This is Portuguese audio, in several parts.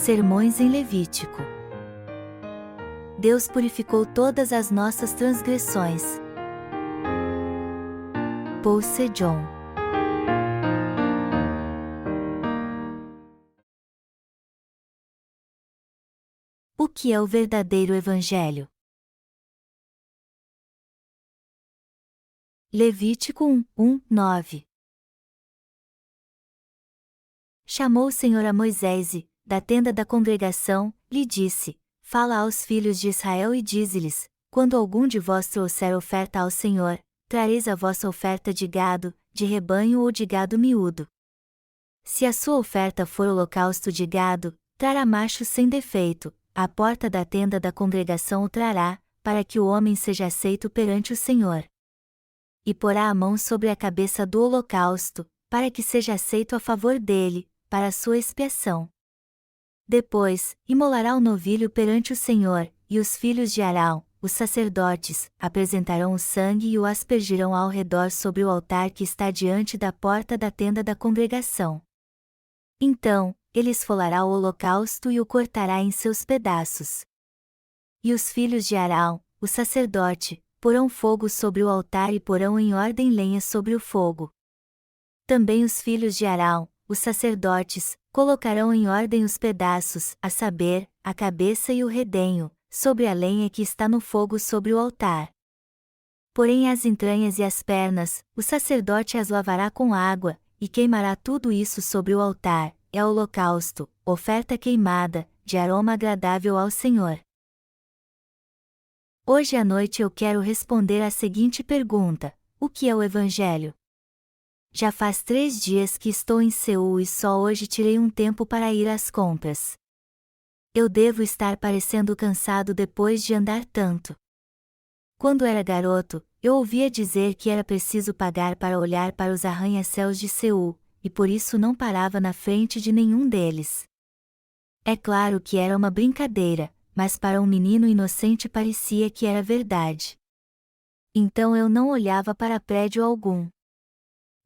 Sermões em Levítico. Deus purificou todas as nossas transgressões. Paul Sejong. O que é o verdadeiro Evangelho? Levítico 1:9. Chamou o Senhor a Moisés e, da tenda da congregação, lhe disse: Fala aos filhos de Israel e dize-lhes: Quando algum de vós trouxer oferta ao Senhor, trareis a vossa oferta de gado, de rebanho ou de gado miúdo. Se a sua oferta for holocausto de gado, trará macho sem defeito, à porta da tenda da congregação o trará, para que o homem seja aceito perante o Senhor. E porá a mão sobre a cabeça do holocausto, para que seja aceito a favor dele, para a sua expiação. Depois, imolará o novilho perante o Senhor, e os filhos de Arão, os sacerdotes, apresentarão o sangue e o aspergirão ao redor sobre o altar que está diante da porta da tenda da congregação. Então, ele esfolará o holocausto e o cortará em seus pedaços. E os filhos de Arão, o sacerdote, porão fogo sobre o altar e porão em ordem lenha sobre o fogo. Também os filhos de Arão, os sacerdotes, colocarão em ordem os pedaços, a saber, a cabeça e o redenho, sobre a lenha que está no fogo sobre o altar. Porém as entranhas e as pernas, o sacerdote as lavará com água, e queimará tudo isso sobre o altar, é holocausto, oferta queimada, de aroma agradável ao Senhor. Hoje à noite eu quero responder à seguinte pergunta: o que é o Evangelho? Já faz 3 dias que estou em Seul e só hoje tirei um tempo para ir às compras. Eu devo estar parecendo cansado depois de andar tanto. Quando era garoto, eu ouvia dizer que era preciso pagar para olhar para os arranha-céus de Seul, e por isso não parava na frente de nenhum deles. É claro que era uma brincadeira, mas para um menino inocente parecia que era verdade. Então eu não olhava para prédio algum.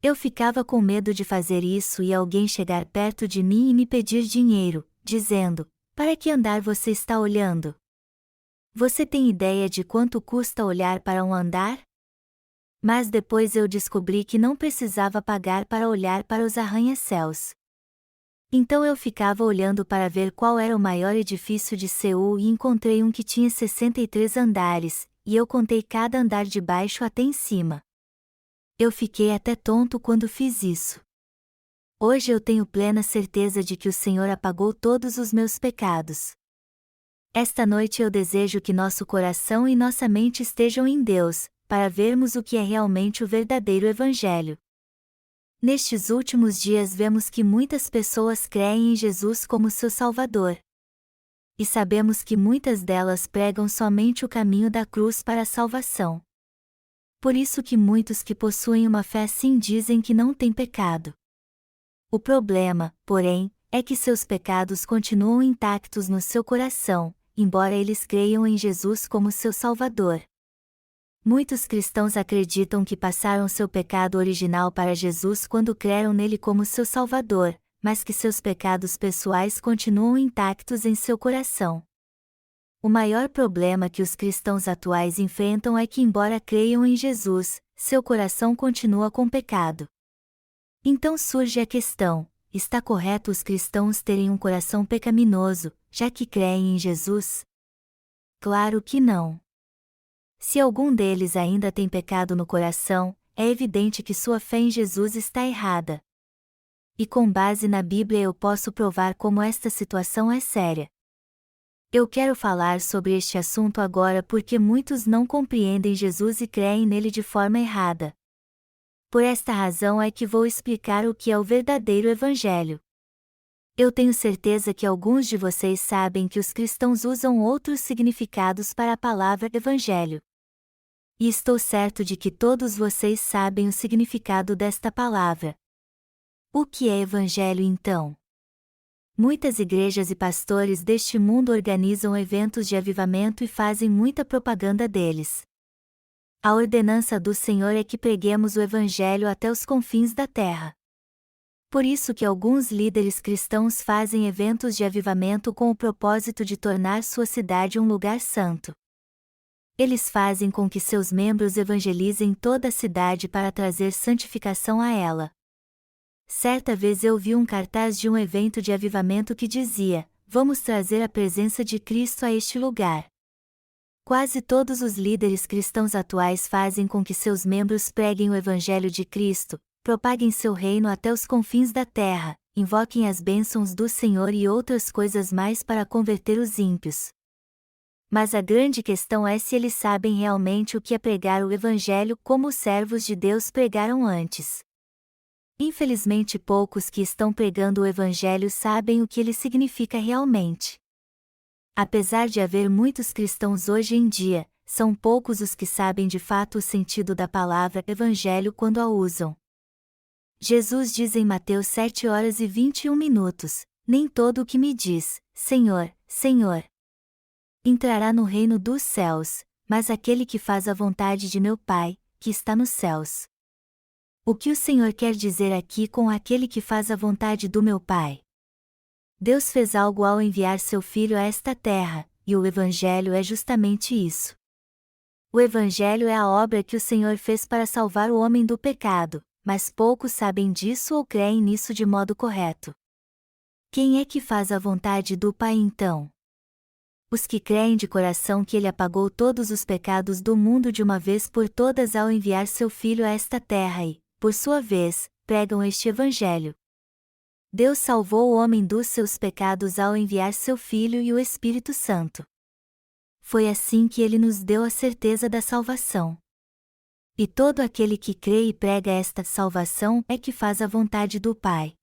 Eu ficava com medo de fazer isso e alguém chegar perto de mim e me pedir dinheiro, dizendo: Para que andar você está olhando? Você tem ideia de quanto custa olhar para um andar? Mas depois eu descobri que não precisava pagar para olhar para os arranha-céus. Então eu ficava olhando para ver qual era o maior edifício de Seul e encontrei um que tinha 63 andares, e eu contei cada andar de baixo até em cima. Eu fiquei até tonto quando fiz isso. Hoje eu tenho plena certeza de que o Senhor apagou todos os meus pecados. Esta noite eu desejo que nosso coração e nossa mente estejam em Deus, para vermos o que é realmente o verdadeiro Evangelho. Nestes últimos dias vemos que muitas pessoas creem em Jesus como seu Salvador. E sabemos que muitas delas pregam somente o caminho da cruz para a salvação. Por isso que muitos que possuem uma fé assim dizem que não têm pecado. O problema, porém, é que seus pecados continuam intactos no seu coração, embora eles creiam em Jesus como seu Salvador. Muitos cristãos acreditam que passaram seu pecado original para Jesus quando creram nele como seu Salvador, mas que seus pecados pessoais continuam intactos em seu coração. O maior problema que os cristãos atuais enfrentam é que, embora creiam em Jesus, seu coração continua com pecado. Então surge a questão: está correto os cristãos terem um coração pecaminoso, já que creem em Jesus? Claro que não. Se algum deles ainda tem pecado no coração, é evidente que sua fé em Jesus está errada. E com base na Bíblia eu posso provar como esta situação é séria. Eu quero falar sobre este assunto agora porque muitos não compreendem Jesus e creem nele de forma errada. Por esta razão é que vou explicar o que é o verdadeiro Evangelho. Eu tenho certeza que alguns de vocês sabem que os cristãos usam outros significados para a palavra Evangelho. E estou certo de que todos vocês sabem o significado desta palavra. O que é Evangelho então? Muitas igrejas e pastores deste mundo organizam eventos de avivamento e fazem muita propaganda deles. A ordenança do Senhor é que preguemos o Evangelho até os confins da terra. por isso que alguns líderes cristãos fazem eventos de avivamento com o propósito de tornar sua cidade um lugar santo. Eles fazem com que seus membros evangelizem toda a cidade para trazer santificação a ela. Certa vez eu vi um cartaz de um evento de avivamento que dizia: "Vamos trazer a presença de Cristo a este lugar." Quase todos os líderes cristãos atuais fazem com que seus membros preguem o Evangelho de Cristo, propaguem seu reino até os confins da terra, invoquem as bênçãos do Senhor e outras coisas mais para converter os ímpios. Mas a grande questão é se eles sabem realmente o que é pregar o Evangelho como os servos de Deus pregaram antes. Infelizmente poucos que estão pregando o Evangelho sabem o que ele significa realmente. Apesar de haver muitos cristãos hoje em dia, são poucos os que sabem de fato o sentido da palavra Evangelho quando a usam. Jesus diz em Mateus 7h21, "Nem todo o que me diz, Senhor, Senhor, entrará no reino dos céus, mas aquele que faz a vontade de meu Pai, que está nos céus." O que o Senhor quer dizer aqui com aquele que faz a vontade do meu Pai? Deus fez algo ao enviar seu Filho a esta terra, e o Evangelho é justamente isso. O Evangelho é a obra que o Senhor fez para salvar o homem do pecado, mas poucos sabem disso ou creem nisso de modo correto. Quem é que faz a vontade do Pai então? Os que creem de coração que Ele apagou todos os pecados do mundo de uma vez por todas ao enviar seu Filho a esta terra e, por sua vez, pregam este Evangelho. Deus salvou o homem dos seus pecados ao enviar seu Filho e o Espírito Santo. Foi assim que Ele nos deu a certeza da salvação. E todo aquele que crê e prega esta salvação é que faz a vontade do Pai.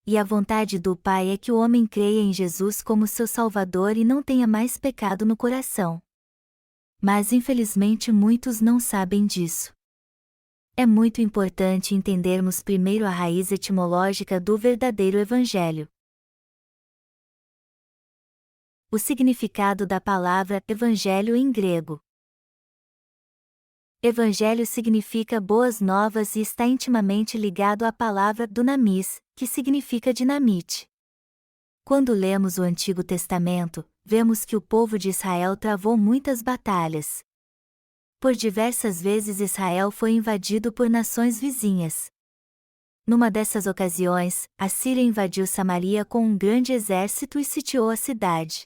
E a vontade do Pai é que o homem creia em Jesus como seu Salvador e não tenha mais pecado no coração. Mas infelizmente muitos não sabem disso. É muito importante entendermos primeiro a raiz etimológica do verdadeiro Evangelho. O significado da palavra Evangelho em grego. Evangelho significa boas novas e está intimamente ligado à palavra dunamis, que significa dinamite. Quando lemos o Antigo Testamento, vemos que o povo de Israel travou muitas batalhas. Por diversas vezes Israel foi invadido por nações vizinhas. Numa dessas ocasiões, a Síria invadiu Samaria com um grande exército e sitiou a cidade.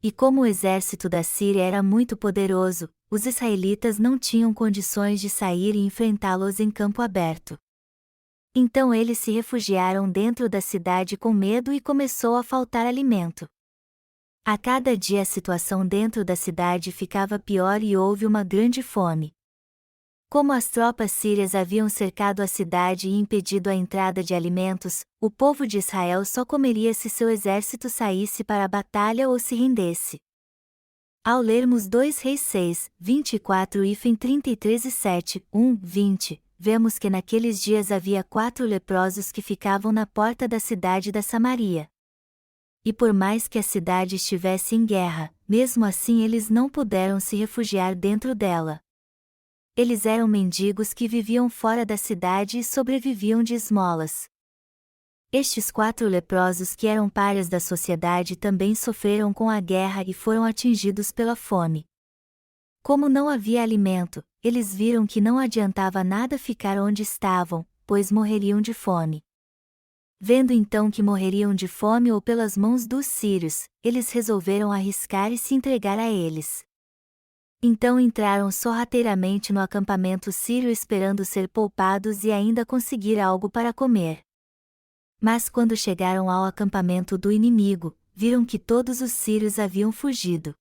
E como o exército da Síria era muito poderoso, os israelitas não tinham condições de sair e enfrentá-los em campo aberto. Então eles se refugiaram dentro da cidade com medo e começou a faltar alimento. A cada dia a situação dentro da cidade ficava pior e houve uma grande fome. Como as tropas sírias haviam cercado a cidade e impedido a entrada de alimentos, o povo de Israel só comeria se seu exército saísse para a batalha ou se rendesse. Ao lermos 2 Reis 6, 24-33 e 7, 1, 20, vemos que naqueles dias havia 4 leprosos que ficavam na porta da cidade da Samaria. E por mais que a cidade estivesse em guerra, mesmo assim eles não puderam se refugiar dentro dela. Eles eram mendigos que viviam fora da cidade e sobreviviam de esmolas. Estes 4 leprosos que eram párias da sociedade também sofreram com a guerra e foram atingidos pela fome. Como não havia alimento, eles viram que não adiantava nada ficar onde estavam, pois morreriam de fome. Vendo então que morreriam de fome ou pelas mãos dos sírios, eles resolveram arriscar e se entregar a eles. Então entraram sorrateiramente no acampamento sírio esperando ser poupados e ainda conseguir algo para comer. Mas quando chegaram ao acampamento do inimigo, viram que todos os sírios haviam fugido.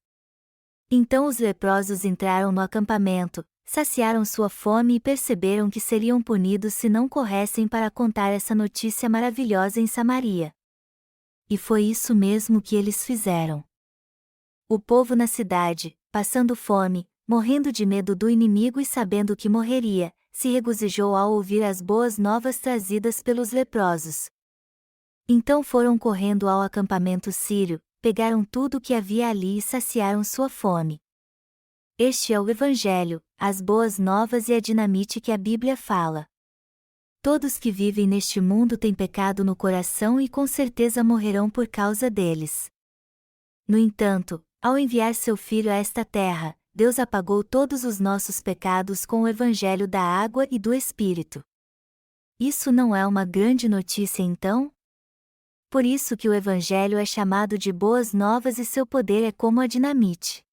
Então os leprosos entraram no acampamento, saciaram sua fome e perceberam que seriam punidos se não corressem para contar essa notícia maravilhosa em Samaria. E foi isso mesmo que eles fizeram. O povo na cidade, passando fome, morrendo de medo do inimigo e sabendo que morreria, se regozijou ao ouvir as boas novas trazidas pelos leprosos. Então foram correndo ao acampamento sírio, pegaram tudo o que havia ali e saciaram sua fome. Este é o Evangelho, as boas novas e a dinamite que a Bíblia fala. Todos que vivem neste mundo têm pecado no coração e com certeza morrerão por causa deles. No entanto, ao enviar seu Filho a esta terra, Deus apagou todos os nossos pecados com o Evangelho da água e do Espírito. Isso não é uma grande notícia então? Por isso que o Evangelho é chamado de boas novas e seu poder é como a dinamite.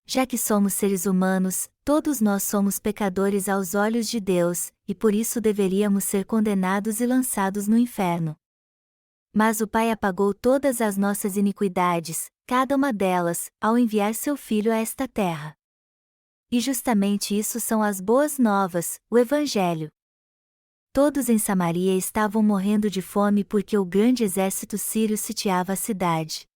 Já que somos seres humanos, todos nós somos pecadores aos olhos de Deus, e por isso deveríamos ser condenados e lançados no inferno. Mas o Pai apagou todas as nossas iniquidades, cada uma delas, ao enviar seu Filho a esta terra. E justamente isso são as boas novas, o Evangelho. Todos em Samaria estavam morrendo de fome porque o grande exército sírio sitiava a cidade.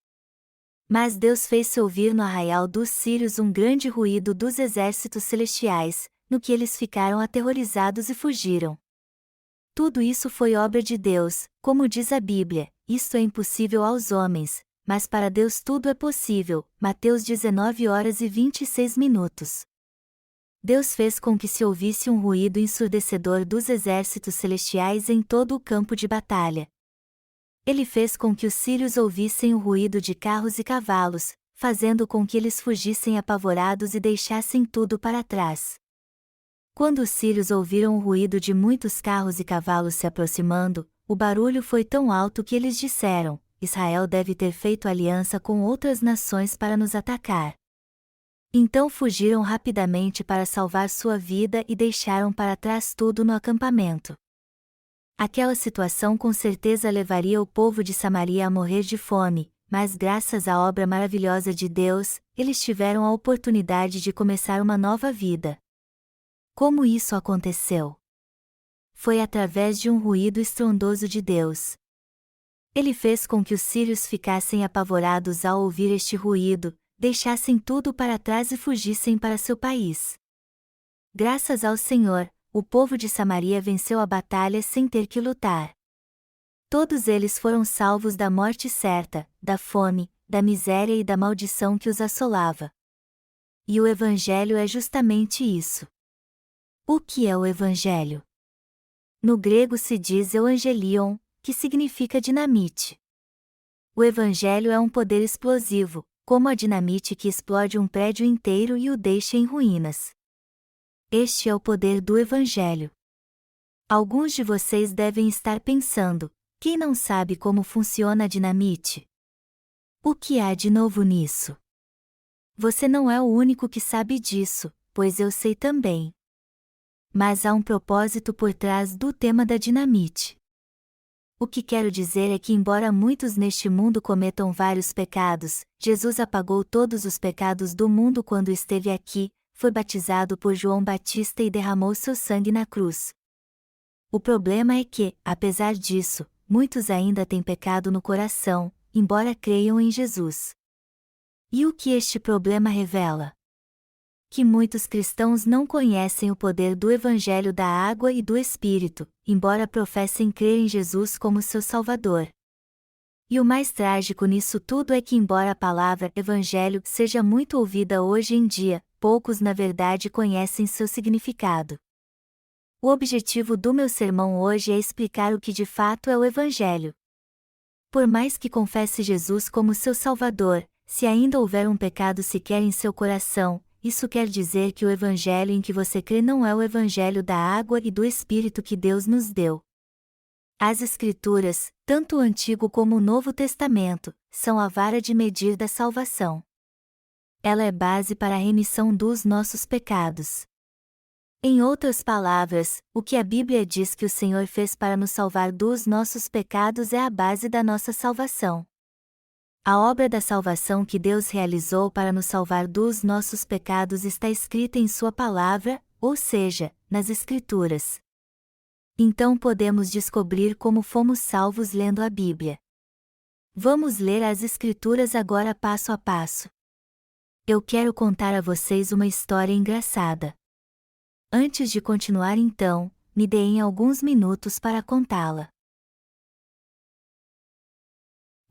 Mas Deus fez-se ouvir no arraial dos sírios um grande ruído dos exércitos celestiais, no que eles ficaram aterrorizados e fugiram. Tudo isso foi obra de Deus, como diz a Bíblia, isto é impossível aos homens, mas para Deus tudo é possível. Mateus 19h26. Deus fez com que se ouvisse um ruído ensurdecedor dos exércitos celestiais em todo o campo de batalha. Ele fez com que os sírios ouvissem o ruído de carros e cavalos, fazendo com que eles fugissem apavorados e deixassem tudo para trás. Quando os sírios ouviram o ruído de muitos carros e cavalos se aproximando, o barulho foi tão alto que eles disseram: Israel deve ter feito aliança com outras nações para nos atacar. Então fugiram rapidamente para salvar sua vida e deixaram para trás tudo no acampamento. Aquela situação com certeza levaria o povo de Samaria a morrer de fome, mas graças à obra maravilhosa de Deus, eles tiveram a oportunidade de começar uma nova vida. Como isso aconteceu? Foi através de um ruído estrondoso de Deus. Ele fez com que os sírios ficassem apavorados ao ouvir este ruído, deixassem tudo para trás e fugissem para seu país. Graças ao Senhor, o povo de Samaria venceu a batalha sem ter que lutar. Todos eles foram salvos da morte certa, da fome, da miséria e da maldição que os assolava. E o Evangelho é justamente isso. O que é o Evangelho? No grego se diz euangelion, que significa dinamite. O Evangelho é um poder explosivo, como a dinamite que explode um prédio inteiro e o deixa em ruínas. Este é o poder do Evangelho. Alguns de vocês devem estar pensando: quem não sabe como funciona a dinamite? O que há de novo nisso? Você não é o único que sabe disso, pois eu sei também. Mas há um propósito por trás do tema da dinamite. O que quero dizer é que, embora muitos neste mundo cometam vários pecados, Jesus apagou todos os pecados do mundo quando esteve aqui, foi batizado por João Batista e derramou seu sangue na cruz. O problema é que, apesar disso, muitos ainda têm pecado no coração, embora creiam em Jesus. E o que este problema revela? Que muitos cristãos não conhecem o poder do Evangelho da água e do Espírito, embora professem crer em Jesus como seu Salvador. E o mais trágico nisso tudo é que, embora a palavra Evangelho seja muito ouvida hoje em dia, poucos na verdade conhecem seu significado. O objetivo do meu sermão hoje é explicar o que de fato é o Evangelho. Por mais que confesse Jesus como seu Salvador, se ainda houver um pecado sequer em seu coração, isso quer dizer que o Evangelho em que você crê não é o Evangelho da água e do Espírito que Deus nos deu. As Escrituras, tanto o Antigo como o Novo Testamento, são a vara de medir da salvação. Ela é base para a remissão dos nossos pecados. Em outras palavras, o que a Bíblia diz que o Senhor fez para nos salvar dos nossos pecados é a base da nossa salvação. A obra da salvação que Deus realizou para nos salvar dos nossos pecados está escrita em Sua palavra, ou seja, nas Escrituras. Então podemos descobrir como fomos salvos lendo a Bíblia. Vamos ler as Escrituras agora passo a passo. Eu quero contar a vocês uma história engraçada. Antes de continuar então, me deem alguns minutos para contá-la.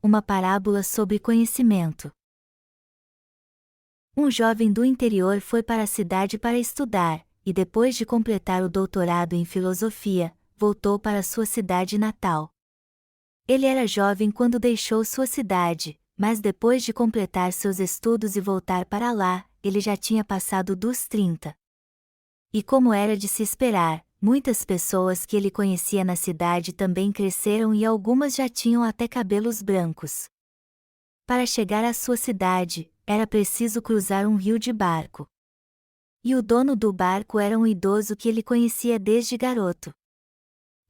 Uma parábola sobre conhecimento. Um jovem do interior foi para a cidade para estudar, e depois de completar o doutorado em filosofia, voltou para sua cidade natal. Ele era jovem quando deixou sua cidade, mas depois de completar seus estudos e voltar para lá, ele já tinha passado dos 30. E como era de se esperar, muitas pessoas que ele conhecia na cidade também cresceram e algumas já tinham até cabelos brancos. Para chegar à sua cidade, era preciso cruzar um rio de barco. E o dono do barco era um idoso que ele conhecia desde garoto.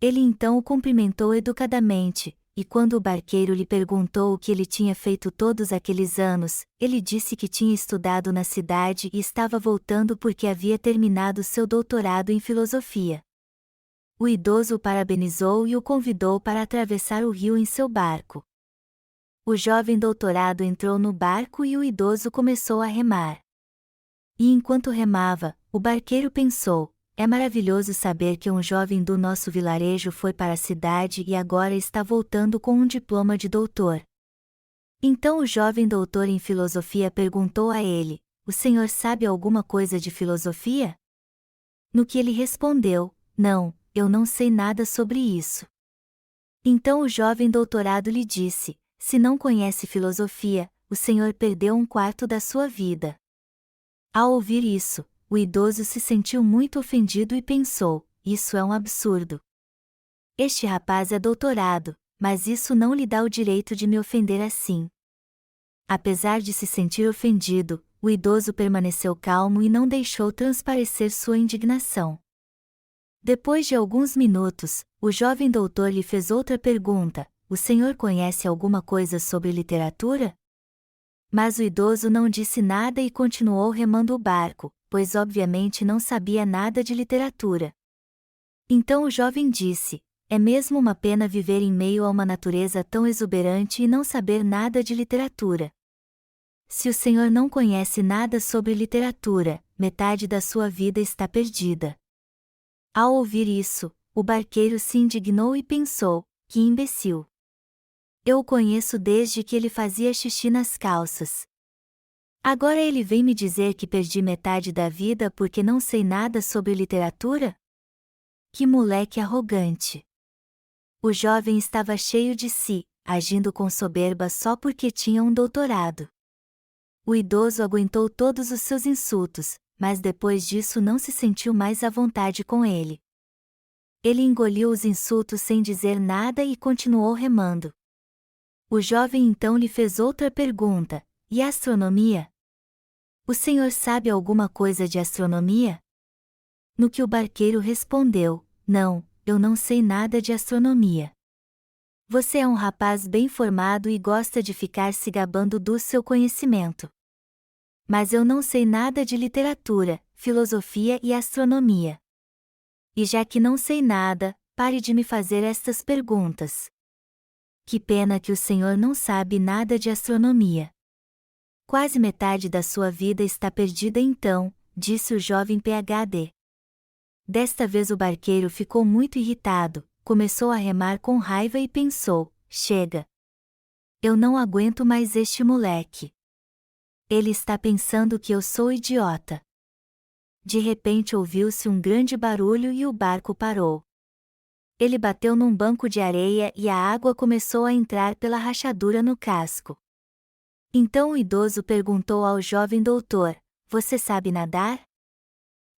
Ele então o cumprimentou educadamente, e quando o barqueiro lhe perguntou o que ele tinha feito todos aqueles anos, ele disse que tinha estudado na cidade e estava voltando porque havia terminado seu doutorado em filosofia. O idoso o parabenizou e o convidou para atravessar o rio em seu barco. O jovem doutorado entrou no barco e o idoso começou a remar. E enquanto remava, o barqueiro pensou: é maravilhoso saber que um jovem do nosso vilarejo foi para a cidade e agora está voltando com um diploma de doutor. Então o jovem doutor em filosofia perguntou a ele: o senhor sabe alguma coisa de filosofia? No que ele respondeu: não, eu não sei nada sobre isso. Então o jovem doutorado lhe disse: se não conhece filosofia, o senhor perdeu um quarto da sua vida. Ao ouvir isso, o idoso se sentiu muito ofendido e pensou: isso é um absurdo. Este rapaz é doutorado, mas isso não lhe dá o direito de me ofender assim. Apesar de se sentir ofendido, o idoso permaneceu calmo e não deixou transparecer sua indignação. Depois de alguns minutos, o jovem doutor lhe fez outra pergunta: o senhor conhece alguma coisa sobre literatura? Mas o idoso não disse nada e continuou remando o barco, pois obviamente não sabia nada de literatura. Então o jovem disse: é mesmo uma pena viver em meio a uma natureza tão exuberante e não saber nada de literatura. Se o senhor não conhece nada sobre literatura, metade da sua vida está perdida. Ao ouvir isso, o barqueiro se indignou e pensou: que imbecil! Eu o conheço desde que ele fazia xixi nas calças. Agora ele vem me dizer que perdi metade da vida porque não sei nada sobre literatura? Que moleque arrogante! O jovem estava cheio de si, agindo com soberba só porque tinha um doutorado. O idoso aguentou todos os seus insultos, mas depois disso não se sentiu mais à vontade com ele. Ele engoliu os insultos sem dizer nada e continuou remando. O jovem então lhe fez outra pergunta: e a astronomia? O senhor sabe alguma coisa de astronomia? No que o barqueiro respondeu: não, eu não sei nada de astronomia. Você é um rapaz bem formado e gosta de ficar se gabando do seu conhecimento. Mas eu não sei nada de literatura, filosofia e astronomia. E já que não sei nada, pare de me fazer estas perguntas. Que pena que o senhor não sabe nada de astronomia. Quase metade da sua vida está perdida então, disse o jovem PhD. Desta vez o barqueiro ficou muito irritado, começou a remar com raiva e pensou: chega! Eu não aguento mais este moleque. Ele está pensando que eu sou idiota. De repente ouviu-se um grande barulho e o barco parou. Ele bateu num banco de areia e a água começou a entrar pela rachadura no casco. Então o idoso perguntou ao jovem doutor: você sabe nadar?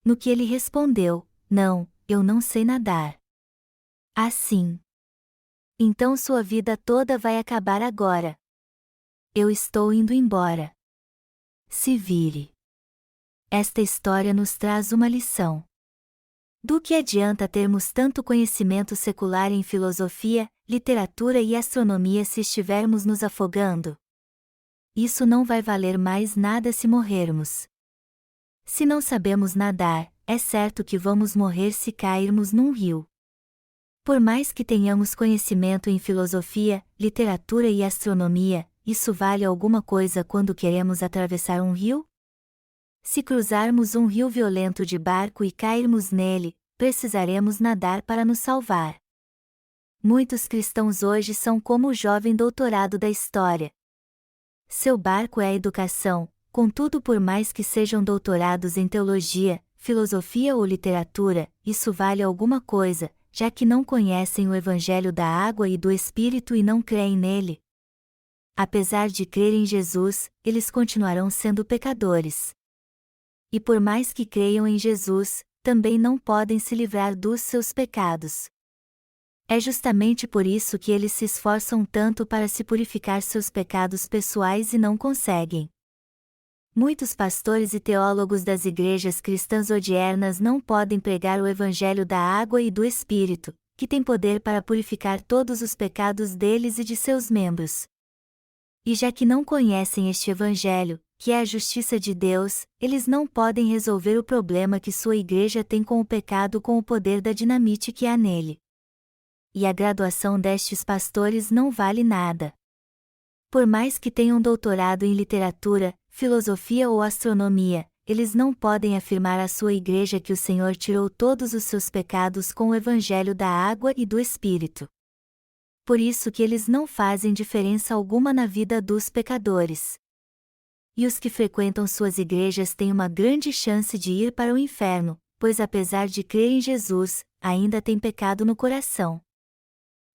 No que ele respondeu: não, eu não sei nadar. Assim. Então sua vida toda vai acabar agora. Eu estou indo embora. Se vire. Esta história nos traz uma lição. Do que adianta termos tanto conhecimento secular em filosofia, literatura e astronomia se estivermos nos afogando? Isso não vai valer mais nada se morrermos. Se não sabemos nadar, é certo que vamos morrer se cairmos num rio. Por mais que tenhamos conhecimento em filosofia, literatura e astronomia, isso vale alguma coisa quando queremos atravessar um rio? Se cruzarmos um rio violento de barco e cairmos nele, precisaremos nadar para nos salvar. Muitos cristãos hoje são como o jovem doutorado da história. Seu barco é a educação, contudo, por mais que sejam doutorados em teologia, filosofia ou literatura, isso vale alguma coisa, já que não conhecem o Evangelho da água e do Espírito e não creem nele. Apesar de crerem em Jesus, eles continuarão sendo pecadores. E por mais que creiam em Jesus, também não podem se livrar dos seus pecados. É justamente por isso que eles se esforçam tanto para se purificar seus pecados pessoais e não conseguem. Muitos pastores e teólogos das igrejas cristãs odiernas não podem pregar o Evangelho da água e do Espírito, que tem poder para purificar todos os pecados deles e de seus membros. E já que não conhecem este Evangelho, que é a justiça de Deus, eles não podem resolver o problema que sua igreja tem com o pecado com o poder da dinamite que há nele. E a graduação destes pastores não vale nada. Por mais que tenham doutorado em literatura, filosofia ou astronomia, eles não podem afirmar à sua igreja que o Senhor tirou todos os seus pecados com o Evangelho da água e do Espírito. Por isso que eles não fazem diferença alguma na vida dos pecadores. E os que frequentam suas igrejas têm uma grande chance de ir para o inferno, pois apesar de crer em Jesus, ainda têm pecado no coração.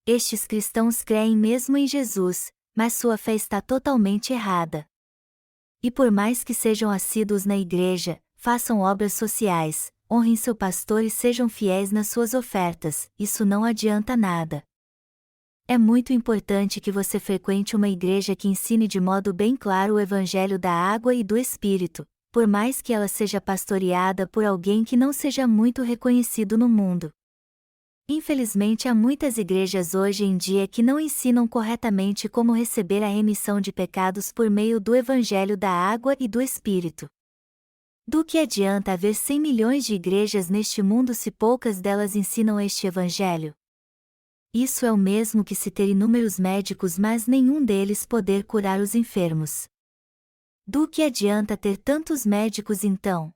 Estes cristãos creem mesmo em Jesus, mas sua fé está totalmente errada. E por mais que sejam assíduos na igreja, façam obras sociais, honrem seu pastor e sejam fiéis nas suas ofertas, isso não adianta nada. É muito importante que você frequente uma igreja que ensine de modo bem claro o Evangelho da água e do Espírito, por mais que ela seja pastoreada por alguém que não seja muito reconhecido no mundo. Infelizmente há muitas igrejas hoje em dia que não ensinam corretamente como receber a remissão de pecados por meio do Evangelho da água e do Espírito. Do que adianta haver 100 milhões de igrejas neste mundo se poucas delas ensinam este Evangelho? Isso é o mesmo que se ter inúmeros médicos mas nenhum deles poder curar os enfermos. Do que adianta ter tantos médicos então?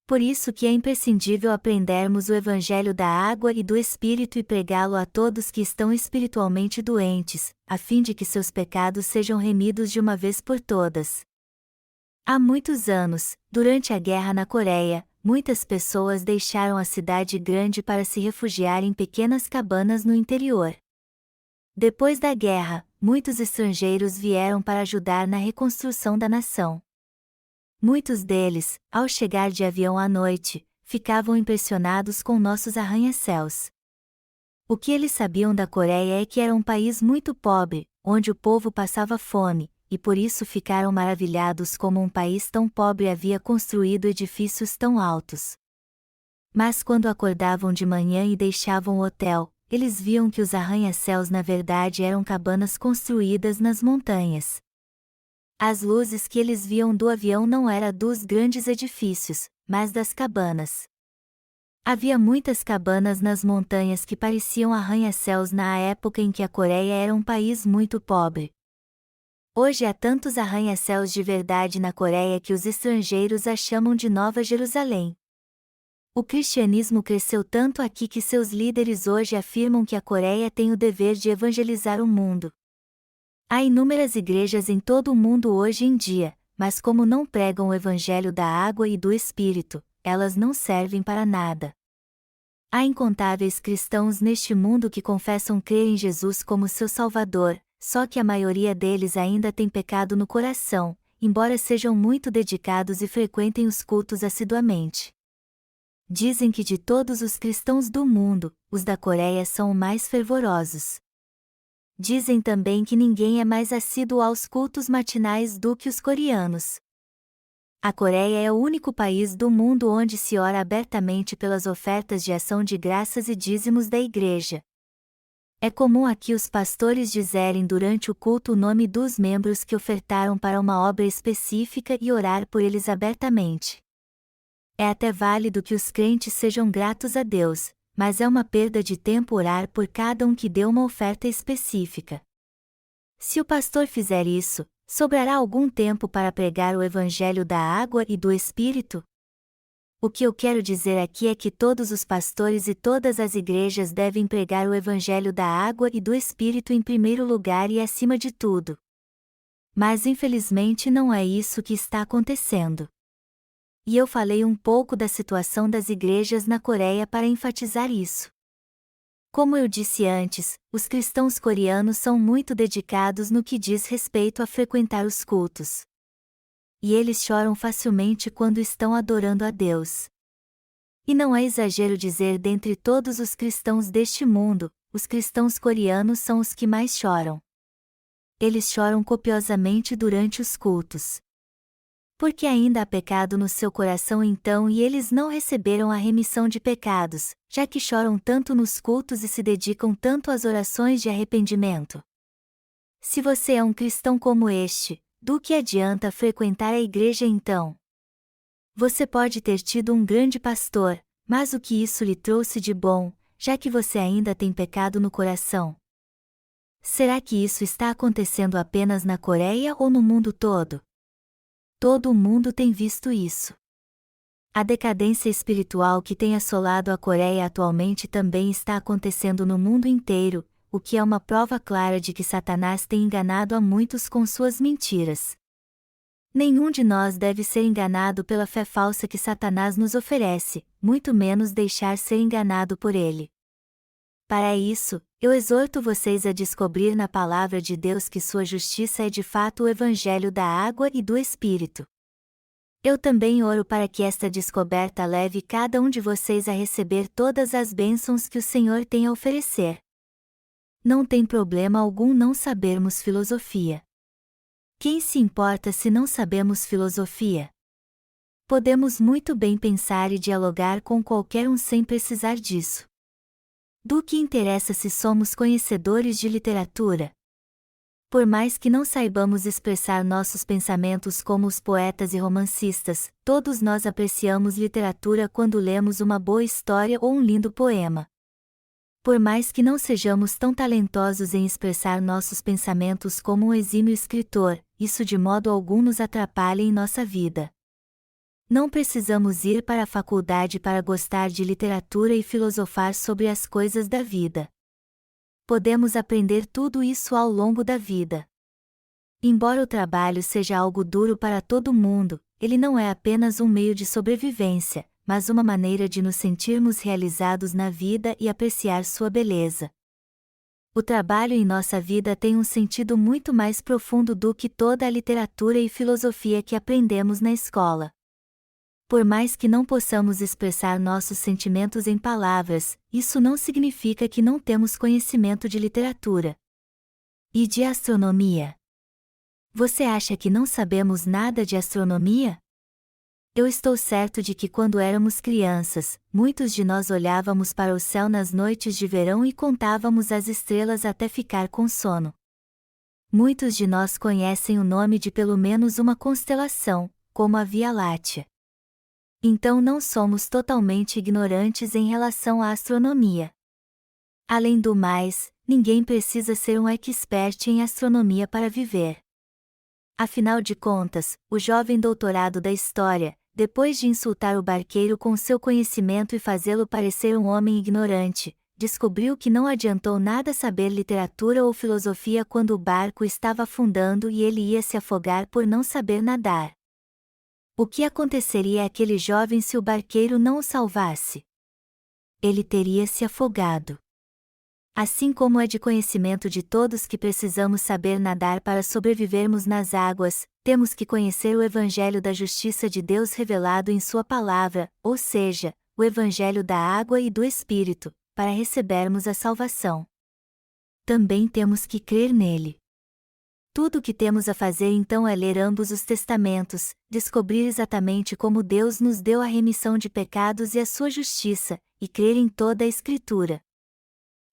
Por isso que é imprescindível aprendermos o Evangelho da água e do Espírito e pregá-lo a todos que estão espiritualmente doentes, a fim de que seus pecados sejam remidos de uma vez por todas. Há muitos anos, durante a guerra na Coreia, muitas pessoas deixaram a cidade grande para se refugiar em pequenas cabanas no interior. Depois da guerra, muitos estrangeiros vieram para ajudar na reconstrução da nação. Muitos deles, ao chegar de avião à noite, ficavam impressionados com nossos arranha-céus. O que eles sabiam da Coreia é que era um país muito pobre, onde o povo passava fome, e por isso ficaram maravilhados como um país tão pobre havia construído edifícios tão altos. Mas quando acordavam de manhã e deixavam o hotel, eles viam que os arranha-céus na verdade eram cabanas construídas nas montanhas. As luzes que eles viam do avião não eram dos grandes edifícios, mas das cabanas. Havia muitas cabanas nas montanhas que pareciam arranha-céus na época em que a Coreia era um país muito pobre. Hoje há tantos arranha-céus de verdade na Coreia que os estrangeiros a chamam de Nova Jerusalém. O cristianismo cresceu tanto aqui que seus líderes hoje afirmam que a Coreia tem o dever de evangelizar o mundo. Há inúmeras igrejas em todo o mundo hoje em dia, mas como não pregam o Evangelho da água e do Espírito, elas não servem para nada. Há incontáveis cristãos neste mundo que confessam crer em Jesus como seu Salvador, só que a maioria deles ainda tem pecado no coração, embora sejam muito dedicados e frequentem os cultos assiduamente. Dizem que de todos os cristãos do mundo, os da Coreia são os mais fervorosos. Dizem também que ninguém é mais assíduo aos cultos matinais do que os coreanos. A Coreia é o único país do mundo onde se ora abertamente pelas ofertas de ação de graças e dízimos da igreja. É comum aqui os pastores dizerem durante o culto o nome dos membros que ofertaram para uma obra específica e orar por eles abertamente. É até válido que os crentes sejam gratos a Deus, mas é uma perda de tempo orar por cada um que deu uma oferta específica. Se o pastor fizer isso, sobrará algum tempo para pregar o Evangelho da água e do Espírito? O que eu quero dizer aqui é que todos os pastores e todas as igrejas devem pregar o Evangelho da água e do Espírito em primeiro lugar e acima de tudo. Mas infelizmente não é isso que está acontecendo. E eu falei um pouco da situação das igrejas na Coreia para enfatizar isso. Como eu disse antes, os cristãos coreanos são muito dedicados no que diz respeito a frequentar os cultos. E eles choram facilmente quando estão adorando a Deus. E não é exagero dizer dentre todos os cristãos deste mundo, os cristãos coreanos são os que mais choram. Eles choram copiosamente durante os cultos. Porque ainda há pecado no seu coração então e eles não receberam a remissão de pecados, já que choram tanto nos cultos e se dedicam tanto às orações de arrependimento. Se você é um cristão como este, do que adianta frequentar a igreja então? Você pode ter tido um grande pastor, mas o que isso lhe trouxe de bom, já que você ainda tem pecado no coração? Será que isso está acontecendo apenas na Coreia ou no mundo todo? Todo o mundo tem visto isso. A decadência espiritual que tem assolado a Coreia atualmente também está acontecendo no mundo inteiro, o que é uma prova clara de que Satanás tem enganado a muitos com suas mentiras. Nenhum de nós deve ser enganado pela fé falsa que Satanás nos oferece, muito menos deixar ser enganado por ele. Para isso, eu exorto vocês a descobrir na palavra de Deus que sua justiça é de fato o evangelho da água e do Espírito. Eu também oro para que esta descoberta leve cada um de vocês a receber todas as bênçãos que o Senhor tem a oferecer. Não tem problema algum não sabermos filosofia. Quem se importa se não sabemos filosofia? Podemos muito bem pensar e dialogar com qualquer um sem precisar disso. Do que interessa se somos conhecedores de literatura? Por mais que não saibamos expressar nossos pensamentos como os poetas e romancistas, todos nós apreciamos literatura quando lemos uma boa história ou um lindo poema. Por mais que não sejamos tão talentosos em expressar nossos pensamentos como um exímio escritor, isso de modo algum nos atrapalha em nossa vida. Não precisamos ir para a faculdade para gostar de literatura e filosofar sobre as coisas da vida. Podemos aprender tudo isso ao longo da vida. Embora o trabalho seja algo duro para todo mundo, ele não é apenas um meio de sobrevivência, mas uma maneira de nos sentirmos realizados na vida e apreciar sua beleza. O trabalho em nossa vida tem um sentido muito mais profundo do que toda a literatura e filosofia que aprendemos na escola. Por mais que não possamos expressar nossos sentimentos em palavras, isso não significa que não temos conhecimento de literatura. E de astronomia? Você acha que não sabemos nada de astronomia? Eu estou certo de que quando éramos crianças, muitos de nós olhávamos para o céu nas noites de verão e contávamos as estrelas até ficar com sono. Muitos de nós conhecem o nome de pelo menos uma constelação, como a Via Láctea. Então não somos totalmente ignorantes em relação à astronomia. Além do mais, ninguém precisa ser um expert em astronomia para viver. Afinal de contas, o jovem doutorado da história, depois de insultar o barqueiro com seu conhecimento e fazê-lo parecer um homem ignorante, descobriu que não adiantou nada saber literatura ou filosofia quando o barco estava afundando e ele ia se afogar por não saber nadar. O que aconteceria àquele jovem se o barqueiro não o salvasse? Ele teria se afogado. Assim como é de conhecimento de todos que precisamos saber nadar para sobrevivermos nas águas, temos que conhecer o Evangelho da Justiça de Deus revelado em Sua Palavra, ou seja, o Evangelho da Água e do Espírito, para recebermos a salvação. Também temos que crer nele. Tudo o que temos a fazer então é ler ambos os testamentos, descobrir exatamente como Deus nos deu a remissão de pecados e a sua justiça, e crer em toda a Escritura.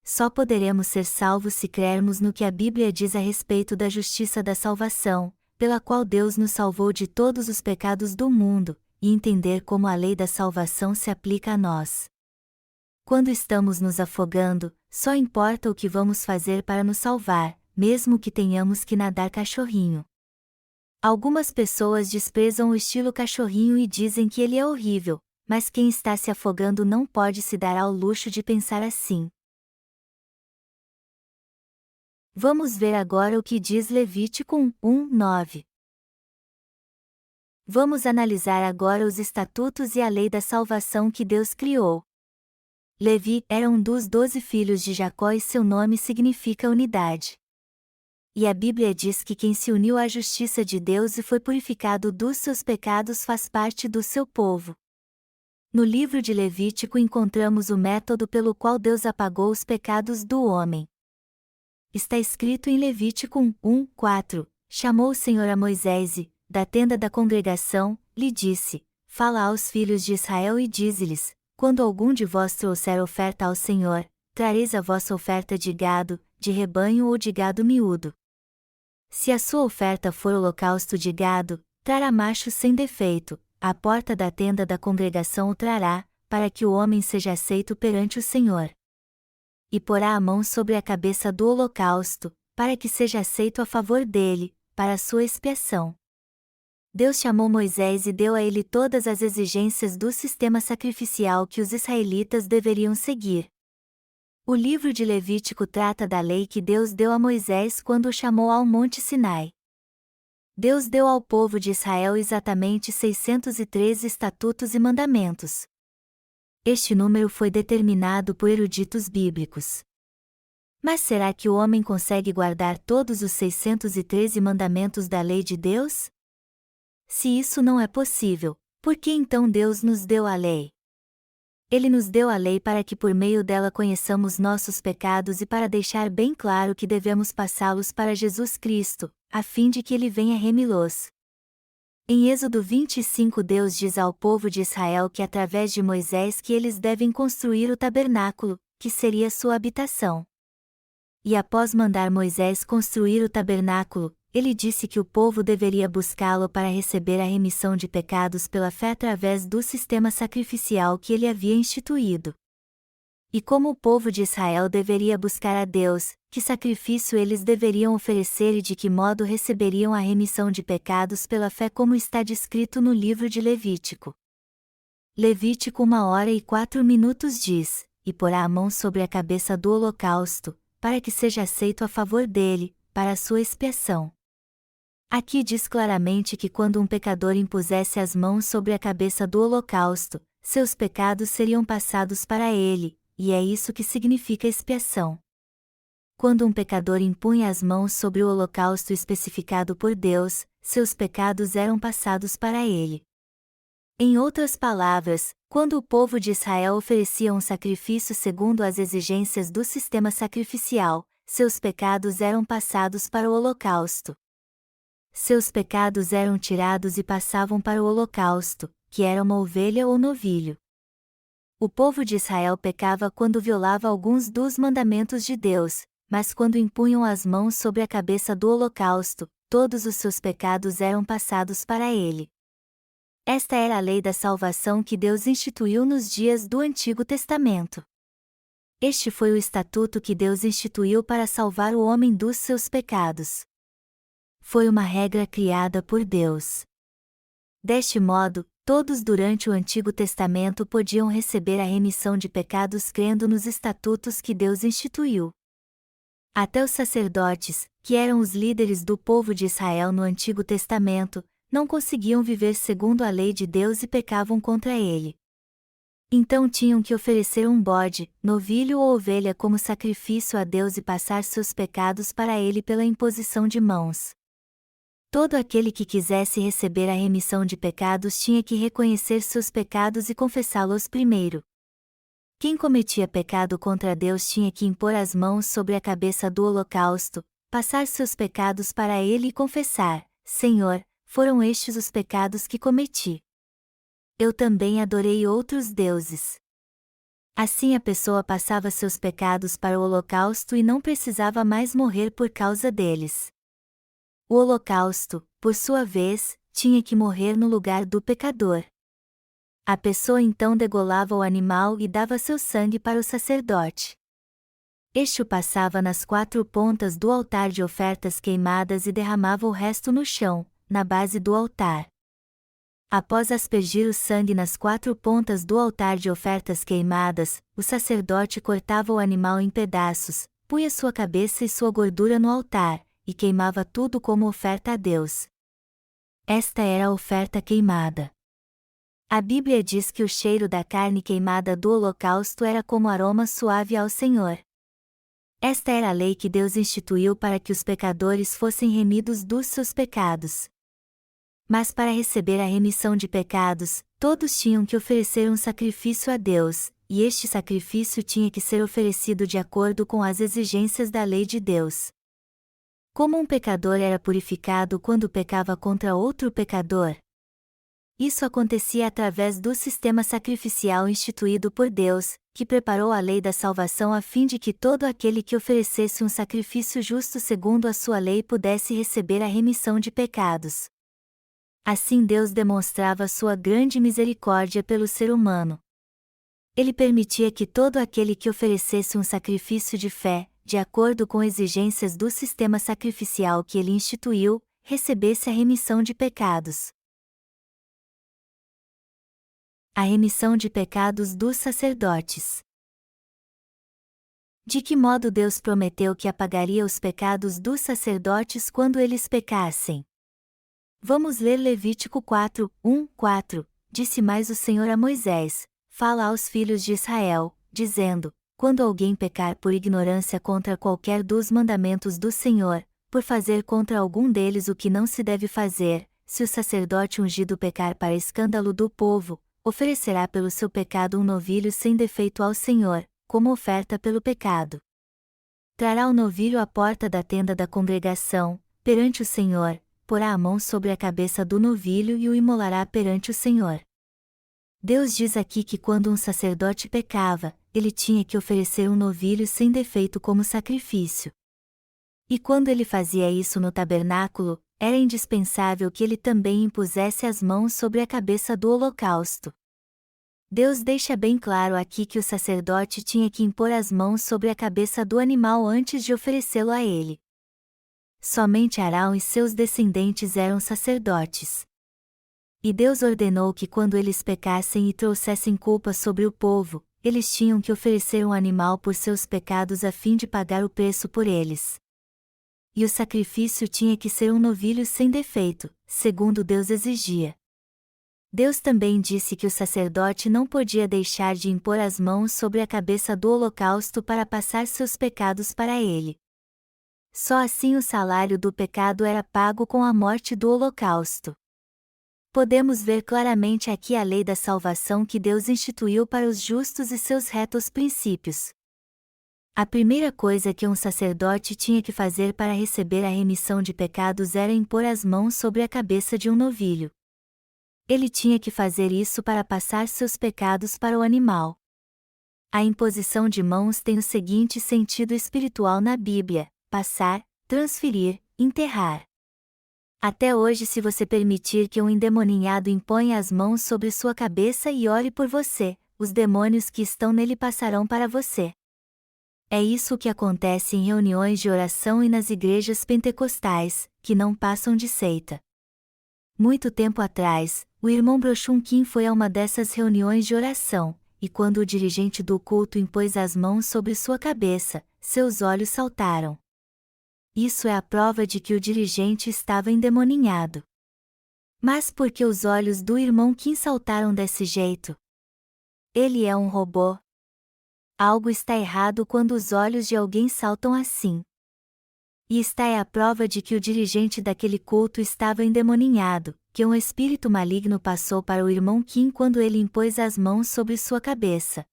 Só poderemos ser salvos se crermos no que a Bíblia diz a respeito da justiça da salvação, pela qual Deus nos salvou de todos os pecados do mundo, e entender como a lei da salvação se aplica a nós. Quando estamos nos afogando, só importa o que vamos fazer para nos salvar, mesmo que tenhamos que nadar cachorrinho. Algumas pessoas desprezam o estilo cachorrinho e dizem que ele é horrível, mas quem está se afogando não pode se dar ao luxo de pensar assim. Vamos ver agora o que diz Levítico 1:9. Vamos analisar agora os estatutos e a lei da salvação que Deus criou. Levi era um dos 12 filhos de Jacó e seu nome significa unidade. E a Bíblia diz que quem se uniu à justiça de Deus e foi purificado dos seus pecados faz parte do seu povo. No livro de Levítico encontramos o método pelo qual Deus apagou os pecados do homem. Está escrito em Levítico 1:4, chamou o Senhor a Moisés e, da tenda da congregação, lhe disse, fala aos filhos de Israel e dize-lhes, quando algum de vós trouxer oferta ao Senhor, trareis a vossa oferta de gado, de rebanho ou de gado miúdo. Se a sua oferta for holocausto de gado, trará macho sem defeito, à porta da tenda da congregação o trará, para que o homem seja aceito perante o Senhor. E porá a mão sobre a cabeça do holocausto, para que seja aceito a favor dele, para a sua expiação. Deus chamou Moisés e deu a ele todas as exigências do sistema sacrificial que os israelitas deveriam seguir. O livro de Levítico trata da lei que Deus deu a Moisés quando o chamou ao Monte Sinai. Deus deu ao povo de Israel exatamente 613 estatutos e mandamentos. Este número foi determinado por eruditos bíblicos. Mas será que o homem consegue guardar todos os 613 mandamentos da lei de Deus? Se isso não é possível, por que então Deus nos deu a lei? Ele nos deu a lei para que por meio dela conheçamos nossos pecados e para deixar bem claro que devemos passá-los para Jesus Cristo, a fim de que ele venha remi-los. Em Êxodo 25 Deus diz ao povo de Israel que através de Moisés que eles devem construir o tabernáculo, que seria sua habitação. E após mandar Moisés construir o tabernáculo, ele disse que o povo deveria buscá-lo para receber a remissão de pecados pela fé através do sistema sacrificial que ele havia instituído. E como o povo de Israel deveria buscar a Deus, que sacrifício eles deveriam oferecer e de que modo receberiam a remissão de pecados pela fé como está descrito no livro de Levítico. Levítico 1h04 diz, e porá a mão sobre a cabeça do holocausto, para que seja aceito a favor dele, para a sua expiação. Aqui diz claramente que quando um pecador impusesse as mãos sobre a cabeça do holocausto, seus pecados seriam passados para ele, e é isso que significa expiação. Quando um pecador impunha as mãos sobre o holocausto especificado por Deus, seus pecados eram passados para ele. Em outras palavras, quando o povo de Israel oferecia um sacrifício segundo as exigências do sistema sacrificial, seus pecados eram passados para o holocausto. Seus pecados eram tirados e passavam para o holocausto, que era uma ovelha ou novilho. O povo de Israel pecava quando violava alguns dos mandamentos de Deus, mas quando impunham as mãos sobre a cabeça do holocausto, todos os seus pecados eram passados para ele. Esta era a lei da salvação que Deus instituiu nos dias do Antigo Testamento. Este foi o estatuto que Deus instituiu para salvar o homem dos seus pecados. Foi uma regra criada por Deus. Deste modo, todos durante o Antigo Testamento podiam receber a remissão de pecados crendo nos estatutos que Deus instituiu. Até os sacerdotes, que eram os líderes do povo de Israel no Antigo Testamento, não conseguiam viver segundo a lei de Deus e pecavam contra ele. Então tinham que oferecer um bode, novilho ou ovelha como sacrifício a Deus e passar seus pecados para ele pela imposição de mãos. Todo aquele que quisesse receber a remissão de pecados tinha que reconhecer seus pecados e confessá-los primeiro. Quem cometia pecado contra Deus tinha que impor as mãos sobre a cabeça do holocausto, passar seus pecados para ele e confessar: Senhor, foram estes os pecados que cometi. Eu também adorei outros deuses. Assim a pessoa passava seus pecados para o holocausto e não precisava mais morrer por causa deles. O holocausto, por sua vez, tinha que morrer no lugar do pecador. A pessoa então degolava o animal e dava seu sangue para o sacerdote. Este o passava nas 4 pontas do altar de ofertas queimadas e derramava o resto no chão, na base do altar. Após aspergir o sangue nas 4 pontas do altar de ofertas queimadas, o sacerdote cortava o animal em pedaços, punha sua cabeça e sua gordura no altar, e queimava tudo como oferta a Deus. Esta era a oferta queimada. A Bíblia diz que o cheiro da carne queimada do holocausto era como aroma suave ao Senhor. Esta era a lei que Deus instituiu para que os pecadores fossem remidos dos seus pecados. Mas para receber a remissão de pecados, todos tinham que oferecer um sacrifício a Deus, e este sacrifício tinha que ser oferecido de acordo com as exigências da lei de Deus. Como um pecador era purificado quando pecava contra outro pecador? Isso acontecia através do sistema sacrificial instituído por Deus, que preparou a lei da salvação a fim de que todo aquele que oferecesse um sacrifício justo segundo a sua lei pudesse receber a remissão de pecados. Assim Deus demonstrava sua grande misericórdia pelo ser humano. Ele permitia que todo aquele que oferecesse um sacrifício de fé, de acordo com exigências do sistema sacrificial que ele instituiu, recebesse a remissão de pecados. A remissão de pecados dos sacerdotes. De que modo Deus prometeu que apagaria os pecados dos sacerdotes quando eles pecassem? Vamos ler Levítico 4, 1, 4. Disse mais o Senhor a Moisés: fala aos filhos de Israel, dizendo: quando alguém pecar por ignorância contra qualquer dos mandamentos do Senhor, por fazer contra algum deles o que não se deve fazer, se o sacerdote ungido pecar para escândalo do povo, oferecerá pelo seu pecado um novilho sem defeito ao Senhor, como oferta pelo pecado. Trará o novilho à porta da tenda da congregação, perante o Senhor, porá a mão sobre a cabeça do novilho e o imolará perante o Senhor. Deus diz aqui que quando um sacerdote pecava, ele tinha que oferecer um novilho sem defeito como sacrifício. E quando ele fazia isso no tabernáculo, era indispensável que ele também impusesse as mãos sobre a cabeça do holocausto. Deus deixa bem claro aqui que o sacerdote tinha que impor as mãos sobre a cabeça do animal antes de oferecê-lo a ele. Somente Arão e seus descendentes eram sacerdotes. E Deus ordenou que quando eles pecassem e trouxessem culpa sobre o povo, eles tinham que oferecer um animal por seus pecados a fim de pagar o preço por eles. E o sacrifício tinha que ser um novilho sem defeito, segundo Deus exigia. Deus também disse que o sacerdote não podia deixar de impor as mãos sobre a cabeça do holocausto para passar seus pecados para ele. Só assim o salário do pecado era pago com a morte do holocausto. Podemos ver claramente aqui a lei da salvação que Deus instituiu para os justos e seus retos princípios. A primeira coisa que um sacerdote tinha que fazer para receber a remissão de pecados era impor as mãos sobre a cabeça de um novilho. Ele tinha que fazer isso para passar seus pecados para o animal. A imposição de mãos tem o seguinte sentido espiritual na Bíblia: passar, transferir, enterrar. Até hoje, se você permitir que um endemoninhado imponha as mãos sobre sua cabeça e ore por você, os demônios que estão nele passarão para você. É isso que acontece em reuniões de oração e nas igrejas pentecostais, que não passam de seita. Muito tempo atrás, o irmão Brochun Kim foi a uma dessas reuniões de oração, e quando o dirigente do culto impôs as mãos sobre sua cabeça, seus olhos saltaram. Isso é a prova de que o dirigente estava endemoninhado. Mas por que os olhos do irmão Kim saltaram desse jeito? Ele é um robô? Algo está errado quando os olhos de alguém saltam assim. E esta é a prova de que o dirigente daquele culto estava endemoninhado, que um espírito maligno passou para o irmão Kim quando ele impôs as mãos sobre sua cabeça.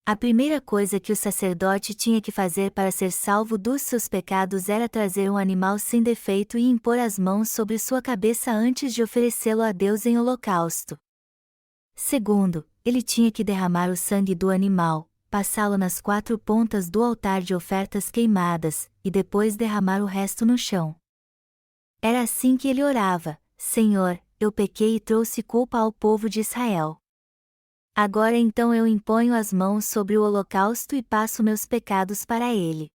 A primeira coisa que o sacerdote tinha que fazer para ser salvo dos seus pecados era trazer um animal sem defeito e impor as mãos sobre sua cabeça antes de oferecê-lo a Deus em holocausto. Segundo, ele tinha que derramar o sangue do animal, passá-lo nas 4 pontas do altar de ofertas queimadas, e depois derramar o resto no chão. Era assim que ele orava: Senhor, eu pequei e trouxe culpa ao povo de Israel. Agora então eu imponho as mãos sobre o holocausto e passo meus pecados para ele.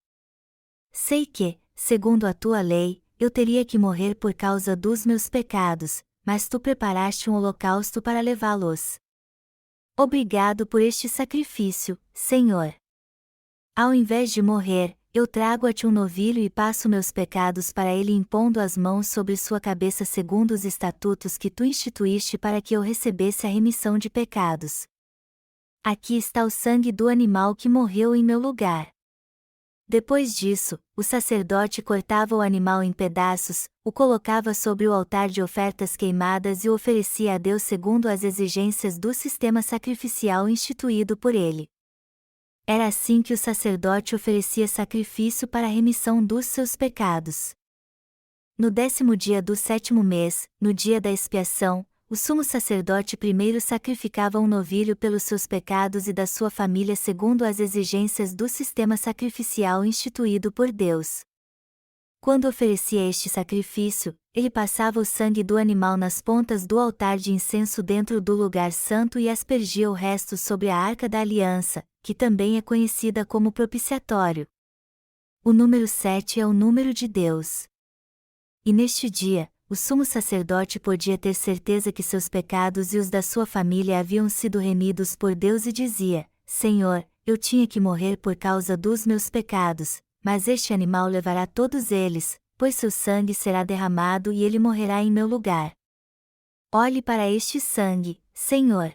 Sei que, segundo a tua lei, eu teria que morrer por causa dos meus pecados, mas tu preparaste um holocausto para levá-los. Obrigado por este sacrifício, Senhor. Ao invés de morrer, eu trago-te um novilho e passo meus pecados para ele impondo as mãos sobre sua cabeça segundo os estatutos que tu instituíste para que eu recebesse a remissão de pecados. Aqui está o sangue do animal que morreu em meu lugar. Depois disso, o sacerdote cortava o animal em pedaços, o colocava sobre o altar de ofertas queimadas e o oferecia a Deus segundo as exigências do sistema sacrificial instituído por ele. Era assim que o sacerdote oferecia sacrifício para a remissão dos seus pecados. No 10º dia do 7º mês, no dia da expiação, o sumo sacerdote primeiro sacrificava um novilho pelos seus pecados e da sua família segundo as exigências do sistema sacrificial instituído por Deus. Quando oferecia este sacrifício, ele passava o sangue do animal nas pontas do altar de incenso dentro do lugar santo e aspergia o resto sobre a arca da aliança, que também é conhecida como propiciatório. O número 7 é o número de Deus. E neste dia, o sumo sacerdote podia ter certeza que seus pecados e os da sua família haviam sido remidos por Deus e dizia: Senhor, eu tinha que morrer por causa dos meus pecados, mas este animal levará todos eles, pois seu sangue será derramado e ele morrerá em meu lugar. Olhe para este sangue, Senhor.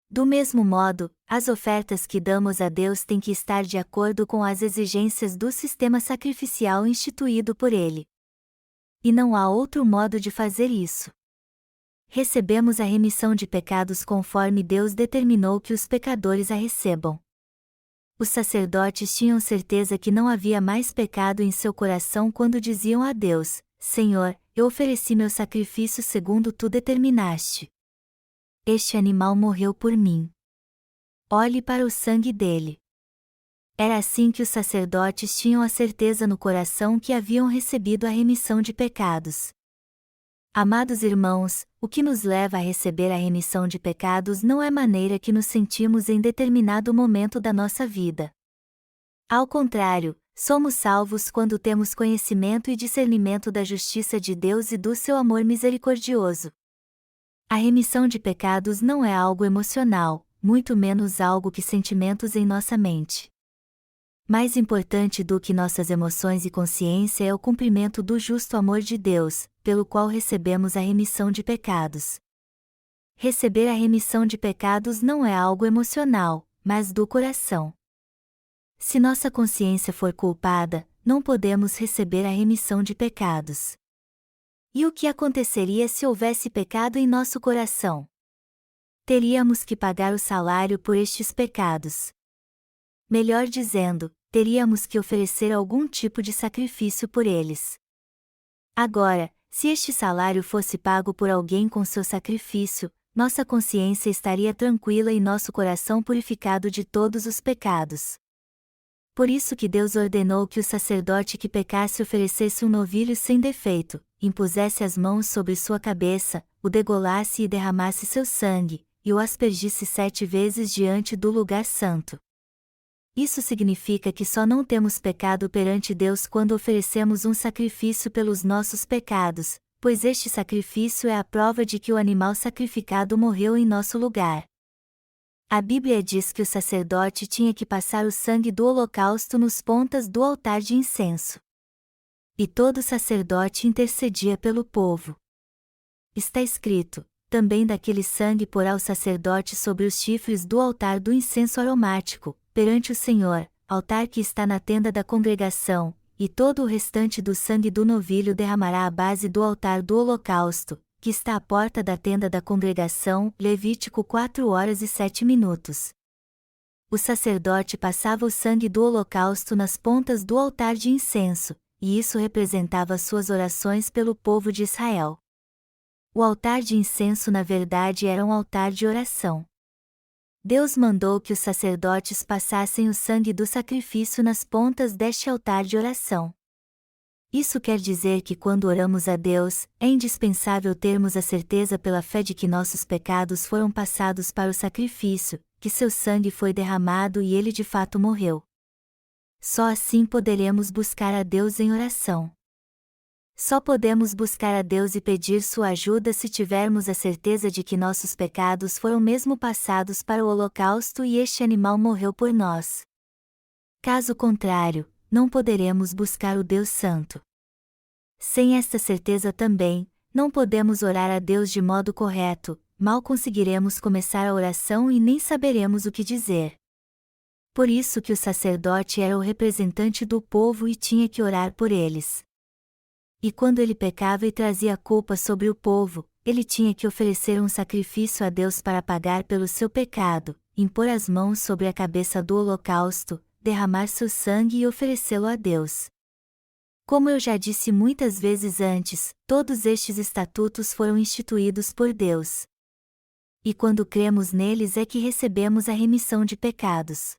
Do mesmo modo, as ofertas que damos a Deus têm que estar de acordo com as exigências do sistema sacrificial instituído por ele. E não há outro modo de fazer isso. Recebemos a remissão de pecados conforme Deus determinou que os pecadores a recebam. Os sacerdotes tinham certeza que não havia mais pecado em seu coração quando diziam a Deus: Senhor, eu ofereci meu sacrifício segundo tu determinaste. Este animal morreu por mim. Olhe para o sangue dele. Era assim que os sacerdotes tinham a certeza no coração que haviam recebido a remissão de pecados. Amados irmãos, o que nos leva a receber a remissão de pecados não é a maneira que nos sentimos em determinado momento da nossa vida. Ao contrário, somos salvos quando temos conhecimento e discernimento da justiça de Deus e do seu amor misericordioso. A remissão de pecados não é algo emocional, muito menos algo que sentimentos em nossa mente. Mais importante do que nossas emoções e consciência é o cumprimento do justo amor de Deus, pelo qual recebemos a remissão de pecados. Receber a remissão de pecados não é algo emocional, mas do coração. Se nossa consciência for culpada, não podemos receber a remissão de pecados. E o que aconteceria se houvesse pecado em nosso coração? Teríamos que pagar o salário por estes pecados. Melhor dizendo, teríamos que oferecer algum tipo de sacrifício por eles. Agora, se este salário fosse pago por alguém com seu sacrifício, nossa consciência estaria tranquila e nosso coração purificado de todos os pecados. Por isso que Deus ordenou que o sacerdote que pecasse oferecesse um novilho sem defeito, impusesse as mãos sobre sua cabeça, o degolasse e derramasse seu sangue, e o aspergisse 7 vezes diante do lugar santo. Isso significa que só não temos pecado perante Deus quando oferecemos um sacrifício pelos nossos pecados, pois este sacrifício é a prova de que o animal sacrificado morreu em nosso lugar. A Bíblia diz que o sacerdote tinha que passar o sangue do holocausto nos pontas do altar de incenso. E todo sacerdote intercedia pelo povo. Está escrito: também daquele sangue porá o sacerdote sobre os chifres do altar do incenso aromático, perante o Senhor, altar que está na tenda da congregação, e todo o restante do sangue do novilho derramará à base do altar do holocausto, que está à porta da tenda da congregação. Levítico 4h07. O sacerdote passava o sangue do holocausto nas pontas do altar de incenso, e isso representava suas orações pelo povo de Israel. O altar de incenso na verdade era um altar de oração. Deus mandou que os sacerdotes passassem o sangue do sacrifício nas pontas deste altar de oração. Isso quer dizer que quando oramos a Deus, é indispensável termos a certeza pela fé de que nossos pecados foram passados para o sacrifício, que seu sangue foi derramado e ele de fato morreu. Só assim poderemos buscar a Deus em oração. Só podemos buscar a Deus e pedir sua ajuda se tivermos a certeza de que nossos pecados foram mesmo passados para o holocausto e este animal morreu por nós. Caso contrário, não poderemos buscar o Deus Santo. Sem esta certeza também, não podemos orar a Deus de modo correto, mal conseguiremos começar a oração e nem saberemos o que dizer. Por isso que o sacerdote era o representante do povo e tinha que orar por eles. E quando ele pecava e trazia culpa sobre o povo, ele tinha que oferecer um sacrifício a Deus para pagar pelo seu pecado, impor as mãos sobre a cabeça do holocausto, derramar seu sangue e oferecê-lo a Deus. Como eu já disse muitas vezes antes, todos estes estatutos foram instituídos por Deus. E quando cremos neles é que recebemos a remissão de pecados.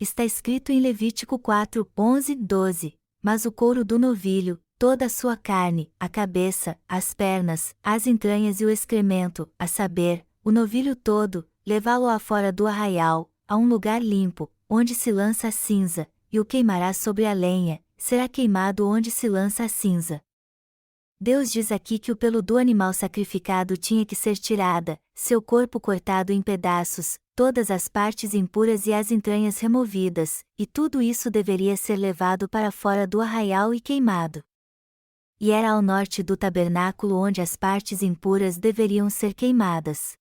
Está escrito em Levítico 4, 11, 12, mas o couro do novilho, toda a sua carne, a cabeça, as pernas, as entranhas e o excremento, a saber, o novilho todo, levá-lo afora do arraial, a um lugar limpo, onde se lança a cinza, e o queimará sobre a lenha, será queimado onde se lança a cinza. Deus diz aqui que o pelo do animal sacrificado tinha que ser tirada, seu corpo cortado em pedaços, todas as partes impuras e as entranhas removidas, e tudo isso deveria ser levado para fora do arraial e queimado. E era ao norte do tabernáculo onde as partes impuras deveriam ser queimadas.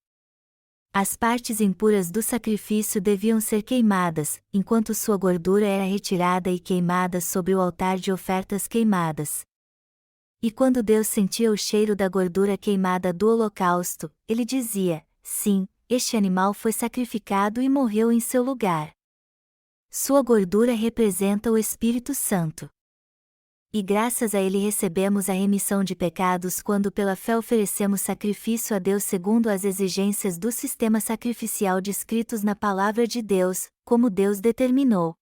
As partes impuras do sacrifício deviam ser queimadas, enquanto sua gordura era retirada e queimada sobre o altar de ofertas queimadas. E quando Deus sentia o cheiro da gordura queimada do holocausto, ele dizia: sim, este animal foi sacrificado e morreu em seu lugar. Sua gordura representa o Espírito Santo. E graças a ele recebemos a remissão de pecados quando pela fé oferecemos sacrifício a Deus segundo as exigências do sistema sacrificial descritos na Palavra de Deus, como Deus determinou.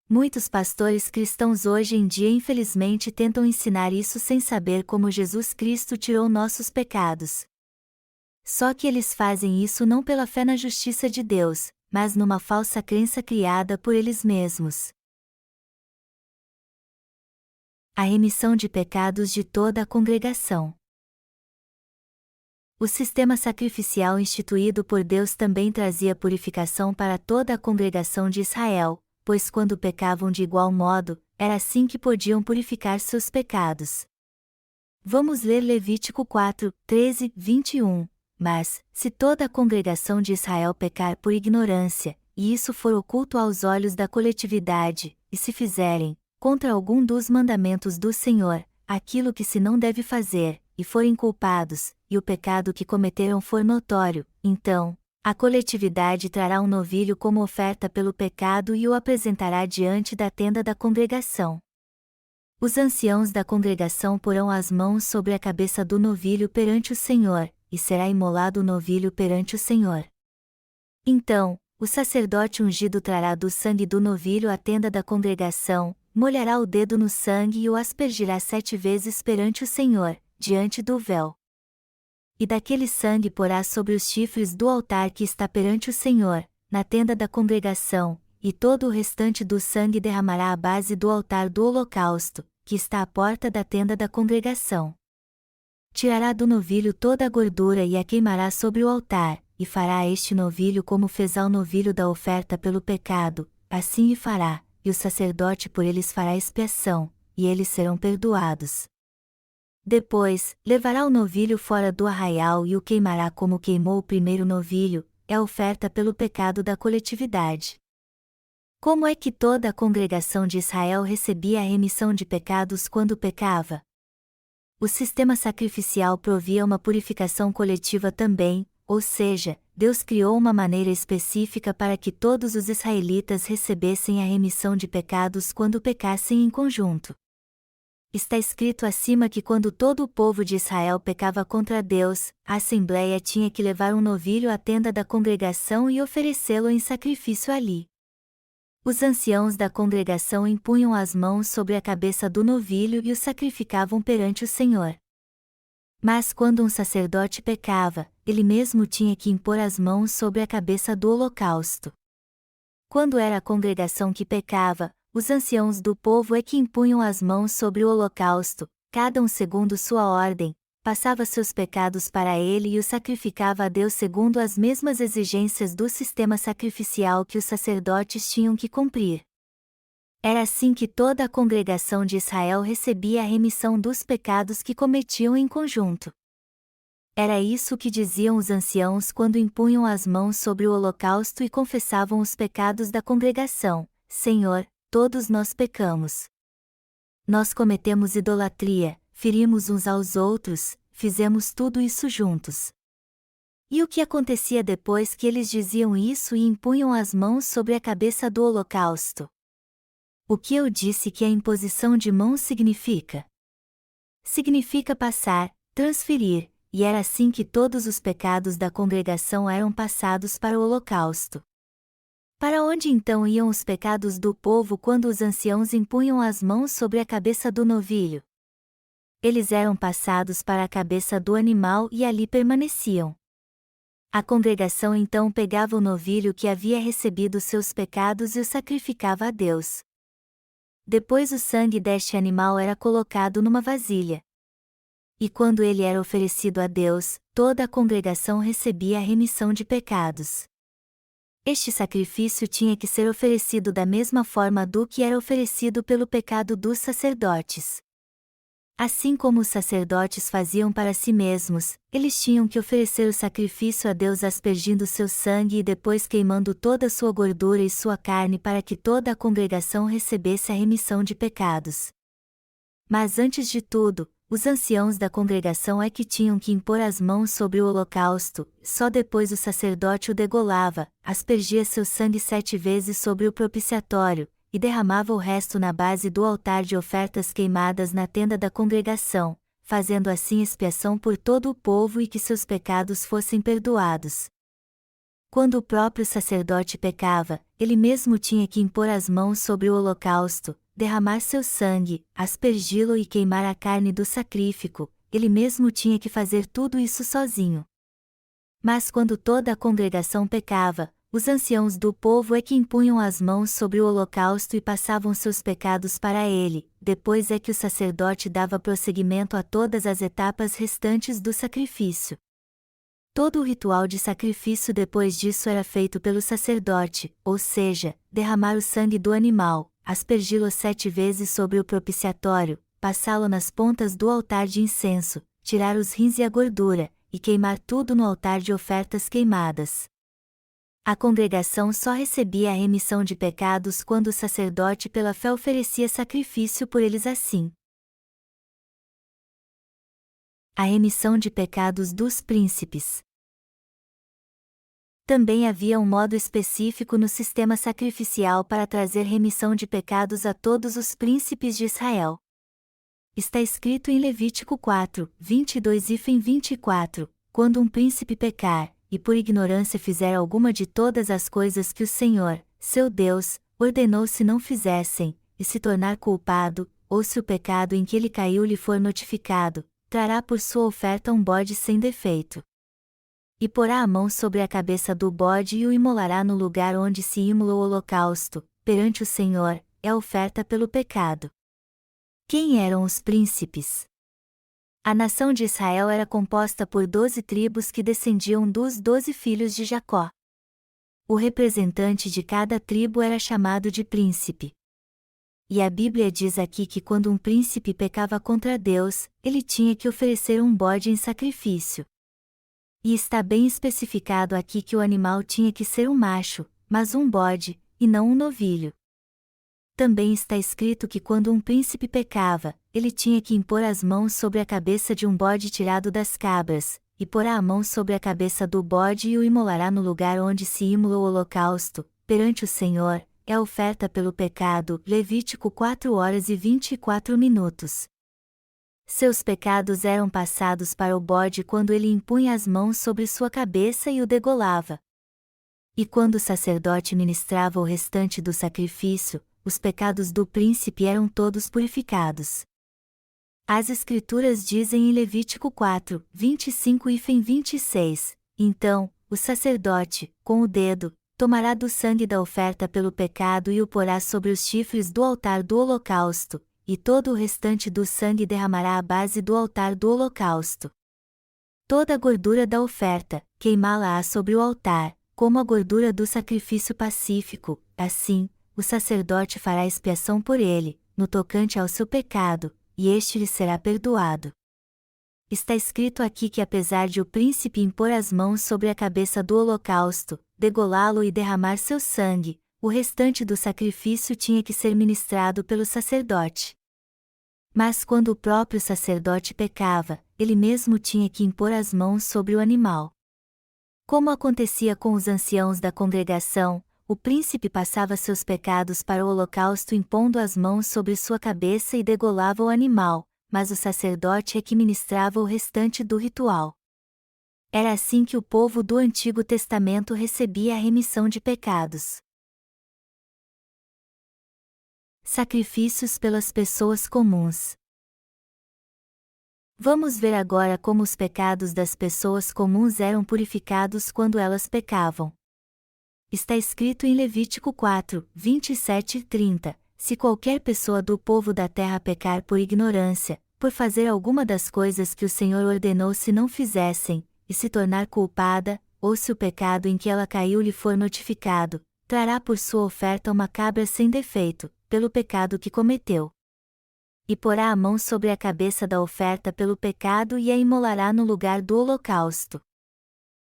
Muitos pastores cristãos hoje em dia infelizmente tentam ensinar isso sem saber como Jesus Cristo tirou nossos pecados. Só que eles fazem isso não pela fé na justiça de Deus, mas numa falsa crença criada por eles mesmos. A remissão de pecados de toda a congregação. O sistema sacrificial instituído por Deus também trazia purificação para toda a congregação de Israel, pois quando pecavam de igual modo, era assim que podiam purificar seus pecados. Vamos ler Levítico 4, 13, 21. Mas, se toda a congregação de Israel pecar por ignorância, e isso for oculto aos olhos da coletividade, e se fizerem, contra algum dos mandamentos do Senhor, aquilo que se não deve fazer, e forem culpados, e o pecado que cometeram for notório, então, a coletividade trará um novilho como oferta pelo pecado e o apresentará diante da tenda da congregação. Os anciãos da congregação porão as mãos sobre a cabeça do novilho perante o Senhor, e será imolado o novilho perante o Senhor. Então, o sacerdote ungido trará do sangue do novilho à tenda da congregação, molhará o dedo no sangue e o aspergirá 7 vezes perante o Senhor, diante do véu. E daquele sangue porá sobre os chifres do altar que está perante o Senhor, na tenda da congregação, e todo o restante do sangue derramará à base do altar do holocausto, que está à porta da tenda da congregação. Tirará do novilho toda a gordura e a queimará sobre o altar, e fará a este novilho como fez ao novilho da oferta pelo pecado, assim o fará, e o sacerdote por eles fará expiação, e eles serão perdoados. Depois, levará o novilho fora do arraial e o queimará como queimou o primeiro novilho, é a oferta pelo pecado da coletividade. Como é que toda a congregação de Israel recebia a remissão de pecados quando pecava? O sistema sacrificial provia uma purificação coletiva também, ou seja, Deus criou uma maneira específica para que todos os israelitas recebessem a remissão de pecados quando pecassem em conjunto. Está escrito acima que quando todo o povo de Israel pecava contra Deus, a assembleia tinha que levar um novilho à tenda da congregação e oferecê-lo em sacrifício ali. Os anciãos da congregação impunham as mãos sobre a cabeça do novilho e o sacrificavam perante o Senhor. Mas quando um sacerdote pecava, ele mesmo tinha que impor as mãos sobre a cabeça do holocausto. Quando era a congregação que pecava, os anciãos do povo é que impunham as mãos sobre o holocausto, cada um segundo sua ordem, passava seus pecados para ele e o sacrificava a Deus segundo as mesmas exigências do sistema sacrificial que os sacerdotes tinham que cumprir. Era assim que toda a congregação de Israel recebia a remissão dos pecados que cometiam em conjunto. Era isso que diziam os anciãos quando impunham as mãos sobre o holocausto e confessavam os pecados da congregação: Senhor, todos nós pecamos. Nós cometemos idolatria, ferimos uns aos outros, fizemos tudo isso juntos. E o que acontecia depois que eles diziam isso e impunham as mãos sobre a cabeça do holocausto? O que eu disse que a imposição de mãos significa? Significa passar, transferir, e era assim que todos os pecados da congregação eram passados para o holocausto. Para onde então iam os pecados do povo quando os anciãos impunham as mãos sobre a cabeça do novilho? Eles eram passados para a cabeça do animal e ali permaneciam. A congregação então pegava o novilho que havia recebido seus pecados e o sacrificava a Deus. Depois o sangue deste animal era colocado numa vasilha. E quando ele era oferecido a Deus, toda a congregação recebia a remissão de pecados. Este sacrifício tinha que ser oferecido da mesma forma do que era oferecido pelo pecado dos sacerdotes. Assim como os sacerdotes faziam para si mesmos, eles tinham que oferecer o sacrifício a Deus aspergindo seu sangue e depois queimando toda sua gordura e sua carne para que toda a congregação recebesse a remissão de pecados. Mas antes de tudo, os anciãos da congregação é que tinham que impor as mãos sobre o holocausto, só depois o sacerdote o degolava, aspergia seu sangue 7 vezes sobre o propiciatório, e derramava o resto na base do altar de ofertas queimadas na tenda da congregação, fazendo assim expiação por todo o povo e que seus pecados fossem perdoados. Quando o próprio sacerdote pecava, ele mesmo tinha que impor as mãos sobre o holocausto, derramar seu sangue, aspergi-lo e queimar a carne do sacrifício, ele mesmo tinha que fazer tudo isso sozinho. Mas quando toda a congregação pecava, os anciãos do povo é que impunham as mãos sobre o holocausto e passavam seus pecados para ele, depois é que o sacerdote dava prosseguimento a todas as etapas restantes do sacrifício. Todo o ritual de sacrifício depois disso era feito pelo sacerdote, ou seja, derramar o sangue do animal, aspergi-lo 7 vezes sobre o propiciatório, passá-lo nas pontas do altar de incenso, tirar os rins e a gordura, e queimar tudo no altar de ofertas queimadas. A congregação só recebia a remissão de pecados quando o sacerdote pela fé oferecia sacrifício por eles assim. A remissão de pecados dos príncipes. Também havia um modo específico no sistema sacrificial para trazer remissão de pecados a todos os príncipes de Israel. Está escrito em Levítico 4, 22 e 24, quando um príncipe pecar, e por ignorância fizer alguma de todas as coisas que o Senhor, seu Deus, ordenou se não fizessem, e se tornar culpado, ou se o pecado em que ele caiu lhe for notificado, trará por sua oferta um bode sem defeito. E porá a mão sobre a cabeça do bode e o imolará no lugar onde se imola o holocausto, perante o Senhor, é oferta pelo pecado. Quem eram os príncipes? A nação de Israel era composta por 12 tribos que descendiam dos 12 filhos de Jacó. O representante de cada tribo era chamado de príncipe. E a Bíblia diz aqui que quando um príncipe pecava contra Deus, ele tinha que oferecer um bode em sacrifício. E está bem especificado aqui que o animal tinha que ser um macho, mas um bode, e não um novilho. Também está escrito que quando um príncipe pecava, ele tinha que impor as mãos sobre a cabeça de um bode tirado das cabras, e porá a mão sobre a cabeça do bode e o imolará no lugar onde se imola o holocausto, perante o Senhor, é oferta pelo pecado. Levítico 4 horas e 24 minutos. Seus pecados eram passados para o bode quando ele impunha as mãos sobre sua cabeça e o degolava. E quando o sacerdote ministrava o restante do sacrifício, os pecados do príncipe eram todos purificados. As Escrituras dizem em Levítico 4, 25 e 26, então, o sacerdote, com o dedo, tomará do sangue da oferta pelo pecado e o porá sobre os chifres do altar do holocausto, e todo o restante do sangue derramará à base do altar do holocausto. Toda a gordura da oferta, queimá-la-á sobre o altar, como a gordura do sacrifício pacífico, assim, o sacerdote fará expiação por ele, no tocante ao seu pecado, e este lhe será perdoado. Está escrito aqui que apesar de o príncipe impor as mãos sobre a cabeça do holocausto, degolá-lo e derramar seu sangue, o restante do sacrifício tinha que ser ministrado pelo sacerdote. Mas quando o próprio sacerdote pecava, ele mesmo tinha que impor as mãos sobre o animal. Como acontecia com os anciãos da congregação, o príncipe passava seus pecados para o holocausto impondo as mãos sobre sua cabeça e degolava o animal, mas o sacerdote é que ministrava o restante do ritual. Era assim que o povo do Antigo Testamento recebia a remissão de pecados. Sacrifícios pelas pessoas comuns. Vamos ver agora como os pecados das pessoas comuns eram purificados quando elas pecavam. Está escrito em Levítico 4, 27 e 30, se qualquer pessoa do povo da terra pecar por ignorância, por fazer alguma das coisas que o Senhor ordenou se não fizessem, e se tornar culpada, ou se o pecado em que ela caiu lhe for notificado, trará por sua oferta uma cabra sem defeito, pelo pecado que cometeu. E porá a mão sobre a cabeça da oferta pelo pecado e a imolará no lugar do holocausto.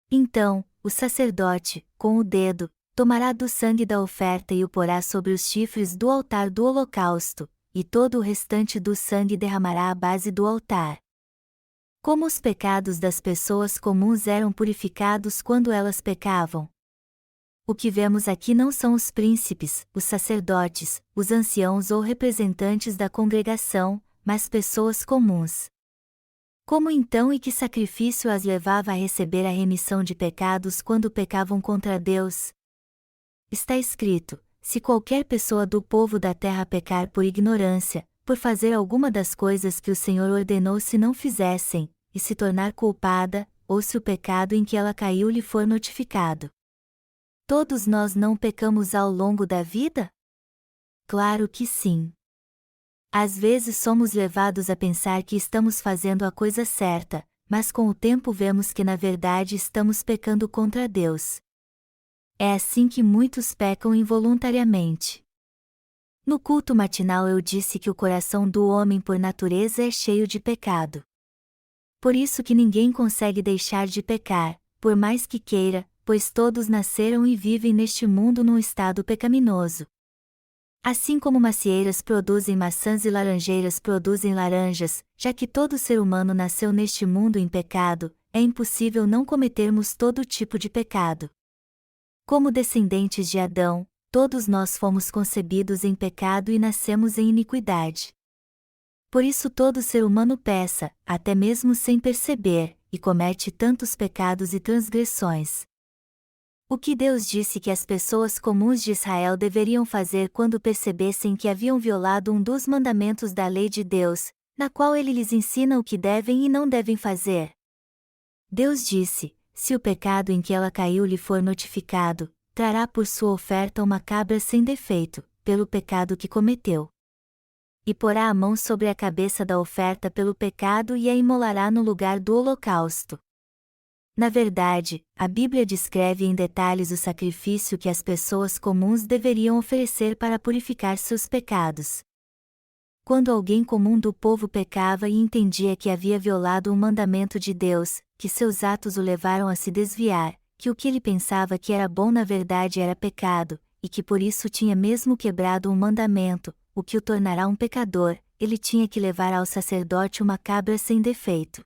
Então, o sacerdote, com o dedo, tomará do sangue da oferta e o porá sobre os chifres do altar do holocausto, e todo o restante do sangue derramará à base do altar. Como os pecados das pessoas comuns eram purificados quando elas pecavam? O que vemos aqui não são os príncipes, os sacerdotes, os anciãos ou representantes da congregação, mas pessoas comuns. Como então e que sacrifício as levava a receber a remissão de pecados quando pecavam contra Deus? Está escrito: se qualquer pessoa do povo da terra pecar por ignorância, por fazer alguma das coisas que o Senhor ordenou se não fizessem, e se tornar culpada, ou se o pecado em que ela caiu lhe for notificado. Todos nós não pecamos ao longo da vida? Claro que sim. Às vezes somos levados a pensar que estamos fazendo a coisa certa, mas com o tempo vemos que na verdade estamos pecando contra Deus. É assim que muitos pecam involuntariamente. No culto matinal eu disse que o coração do homem por natureza é cheio de pecado. Por isso que ninguém consegue deixar de pecar, por mais que queira, pois todos nasceram e vivem neste mundo num estado pecaminoso. Assim como macieiras produzem maçãs e laranjeiras produzem laranjas, já que todo ser humano nasceu neste mundo em pecado, é impossível não cometermos todo tipo de pecado. Como descendentes de Adão, todos nós fomos concebidos em pecado e nascemos em iniquidade. Por isso todo ser humano peca, até mesmo sem perceber, e comete tantos pecados e transgressões. O que Deus disse que as pessoas comuns de Israel deveriam fazer quando percebessem que haviam violado um dos mandamentos da lei de Deus, na qual ele lhes ensina o que devem e não devem fazer? Deus disse: se o pecado em que ela caiu lhe for notificado, trará por sua oferta uma cabra sem defeito, pelo pecado que cometeu. E porá a mão sobre a cabeça da oferta pelo pecado e a imolará no lugar do holocausto. Na verdade, a Bíblia descreve em detalhes o sacrifício que as pessoas comuns deveriam oferecer para purificar seus pecados. Quando alguém comum do povo pecava e entendia que havia violado um mandamento de Deus, que seus atos o levaram a se desviar, que o que ele pensava que era bom na verdade era pecado, e que por isso tinha mesmo quebrado um mandamento, o que o tornará um pecador, ele tinha que levar ao sacerdote uma cabra sem defeito.